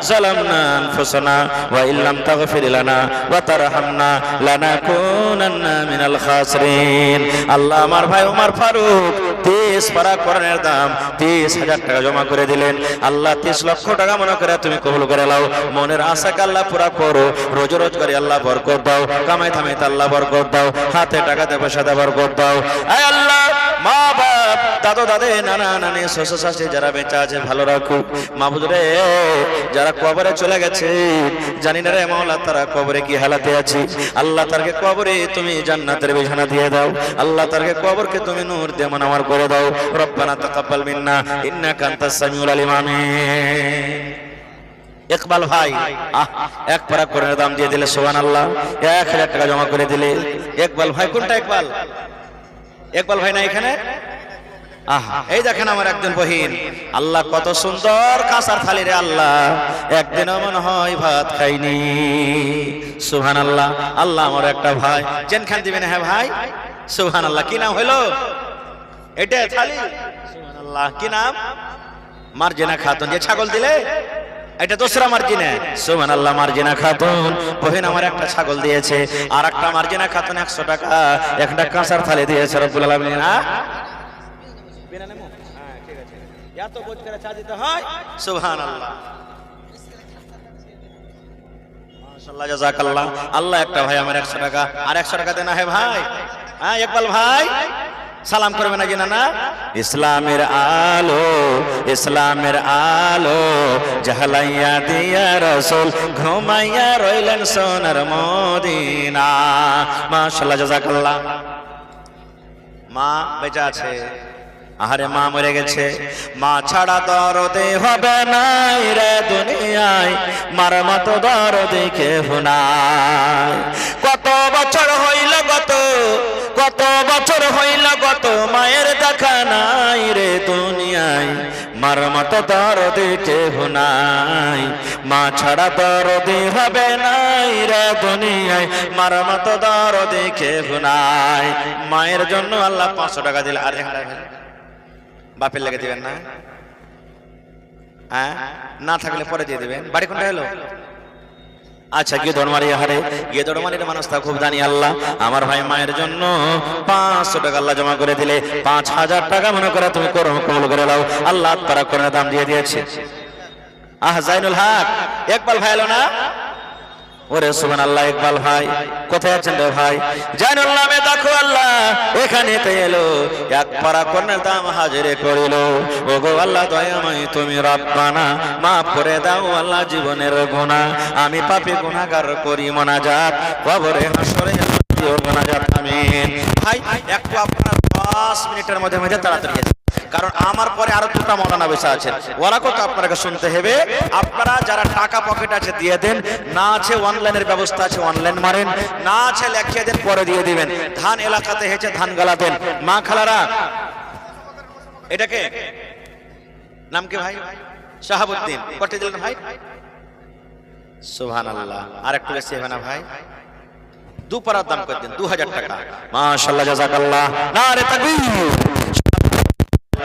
যালামনা আনফুসানা ওয়া ইল্লাম তাগফির লানা ওয়া তারহামনা লানাকুনান্না মিনাল খাসিরিন। আল্লাহ আমার ভাই ওমর ফারুক 30 পারা কোরআনের দাম 30,000 টাকা জমা করে দিলেন। আল্লাহ 30 লক্ষ টাকা মনে করে তুমি কবুল করে নাও। মনের আশাকে আল্লাহ পুরা করো। রোজ রোজ করে আল্লাহ বরকত দাও, কামাই থামাইতে আল্লাহ বরকত দাও, হাতে টাকাতে পয়সাতে বরকত দাও। আয় আল্লাহ, মা বাপ, দাদু দাদে, নানা নানি, শ্বশুর শাশুড়ি যারা বেঁচে আছে ভালো রাখুক। মাহবুদ রে, যারা কবরে চলে গেছে জানি না রে মাওলা তারা কবরে কি হালাতে আছে। আল্লাহ তারকে কবরে তুমি জান্নাতের বিছানা দিয়ে দাও। আল্লাহ তারকে কবরকে তুমি নূর দিয়ে মানামার করে দাও। রব্বানা তাকাব্বাল মিন্না ইন্নাকা আনতাস সামিউল আলিম। আমিন। ইকবাল ভাই 1 পারা কোরআনের দাম দিয়ে দিলে সুবহানাল্লাহ। 1000 টাকা জমা করে দিলে। ইকবাল ভাই কোনটা? ইকবাল, ইকবাল ভাই না এখানে? এই দেখেন আমার একজন বহিন, আল্লাহ কত সুন্দর কাঁসার থালি রে আল্লাহ, একদিনও মনে হয় ভাত খাইনি। সুবহানাল্লাহ। আল্লাহ আমার একটা ভাই চেন খান দিবেন। হ্যাঁ ভাই, সুবহানাল্লাহ। কি নাম হলো এটা থালি? সুবহানাল্লাহ। কি নাম? মার্জিনা খাতুন। যে ছাগল দিলে এটা দোসরা মার্জিনা। সুবহানাল্লাহ। মার্জিনা খাতুন বহিন আমার একটা ছাগল দিয়েছে, আর একটা মার্জিনা খাতুন 100 টাকা একটা কাঁসার থালি দিয়েছে রব্বুল আলামিন। বিনা নেমো? হ্যাঁ ঠিক আছে। এত বোঝ করে চা দিতে হয়। সুবহানাল্লাহ, মাশাআল্লাহ, জাযাকাল্লাহ। আল্লাহ একটা ভাই আমার 100 টাকা আর 100 টাকা দেনা হে ভাই। হ্যাঁ ইকবাল ভাই সালাম করবে না কিনা? না। ইসলামের আলো, ইসলামের আলো জাহলাইয়া দিয়া রাসূল ঘুমাইয়া রইলেন সোনার মদিনা। মাশাআল্লাহ, জাযাকাল্লাহ। মা বেঁচে আছে? আহারে মা মরে গেছে। মা ছাড়া দরদে হবে নাই রে দুনিয়ায়, মার মতো দরদে কেহ নাই। কত বছর হইল গত, কত বছর হইল গত, মায়ের দেখা নাই রে দুনিয়ায়, মার মতো দরদে কেহ নাই। মা ছাড়া দরদে হবে নাই রে দুনিয়ায়, মার মতো দরদে কেহ নাই। মায়ের জন্য আল্লাহ 500 টাকা দিল। আর বাপের লেগে দিবেন না? হ্যাঁ, না থাকলে পরে দিয়ে দিবেন। বাড়ি কোনটা হলো? আচ্ছা, গিয়ে দরমারি। হারে গিয়ে দরমারির মানুষটা খুব জানি। আল্লাহ আমার ভাই মায়ের জন্য 500 টাকা আল্লাহ জমা করে দিলে। 5000 টাকা মনে করে তুমি কবুল করে নাও। আল্লাহ তারা করে দাম দিয়ে দিয়েছে। জাইনুল হক ইকবাল ভাই এলো না? ওরে সুবহানাল্লাহ। ইকবাল ভাই কোথায় আছেন রে ভাই? জাইনুল নামে দেখো আল্লাহ এখানে তো এলো। 1 পারা কোরআনের দাম হাজিরে করিল। ওগো আল্লাহ দয়াময় তুমি রব্বানা মাফ করে দাও আল্লাহ জীবনের গুনাহ। আমি পাপী গুনাহগার করি মোনাজাত কবরে হাসরে মোনাজাত। আমিন। ভাই একটু আপনারা 10 মিনিটের মধ্যে তাড়াতাড়ি আসুন, কারণ আমার পরে আরো 2টা মৌলানা বসে আছেন, ওরা কথা আপনাকে শুনতে হবে। আপনারা যারা টাকা পকেট আছে দিয়ে দেন, না আছে অনলাইনের ব্যবস্থা আছে অনলাইন মারেন, না আছে লেখিয়ে দেন পরে দিয়ে দিবেন। ধান এলাকাতে হেঁচে ধান গালা দেন। মা খালারা এটাকে নাম কি ভাই? শাহাবুদ্দিন কটে দিলেন ভাই। সুবহানাল্লাহ। আর একটু বেশি হবে না ভাই? 2 পারার দাম করে দিন 2000 টাকা। মাশাআল্লাহ, জাযাকাল্লাহ। নারে তাকবীর।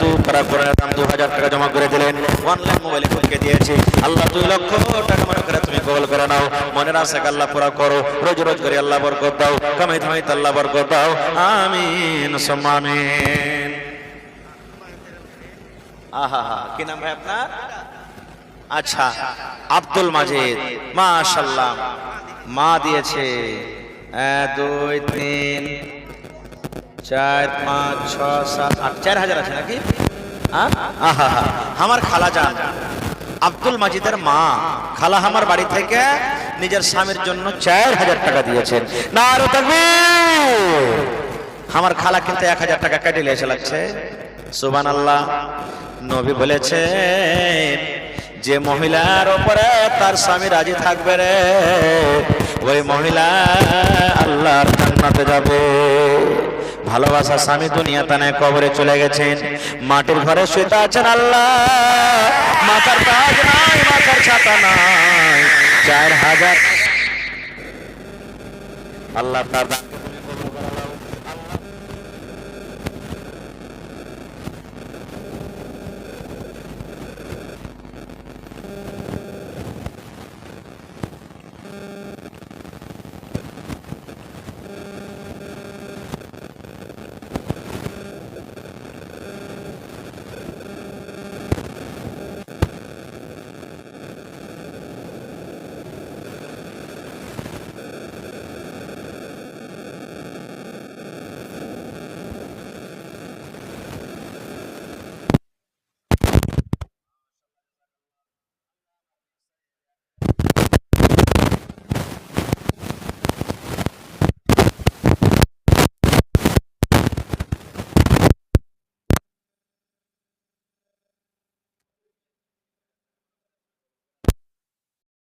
2 পারা কোরআনের দাম 2000 টাকা জমা করে দিলেন। অনলাইন মোবাইলে খুলকে দিয়েছি। আল্লাহ 2 লক্ষ টাকা মনে করে তুমি কবুল করে নাও। মনের আশাকে আল্লাহ পুরা করো। রোজ রোজ করে আল্লাহ বরকত দাও, কামাই থামাইতে আল্লাহ বরকত দাও। আমিন সুম্মা আমিন। আহা হা, কি নাম ভাই আপনার? আচ্ছা, আব্দুল মাজিদ, মাশাআল্লাহ। মা দিয়েছে 1 2 3 4 5 6 7 8, 4000 আছে নাকি? আহা হা, আমার খালা যান আব্দুল মাজিদের মা, খালা আমার বাড়ি থেকে নিজের স্বামীর জন্য 4000 টাকা দিয়েছেন। নারে তাকবীর। আমার খালা কিন্তু 1000 টাকা কেটে এসে লাগছে। সুবহানাল্লাহ। নবী বলেছেন, যে মহিলার উপরে তার স্বামী রাজি থাকবে রে, ওই মহিলা আল্লাহর জান্নাতে যাবে। ভালোবাসা স্বামী দুনিয়া তানে কবরে চলে গেছেন, মাটির ঘরে শুয়ে আছেন। আল্লাহ মাথার তাজ নাই, মাথার ছাতা নাই, 4000 আল্লাহ তার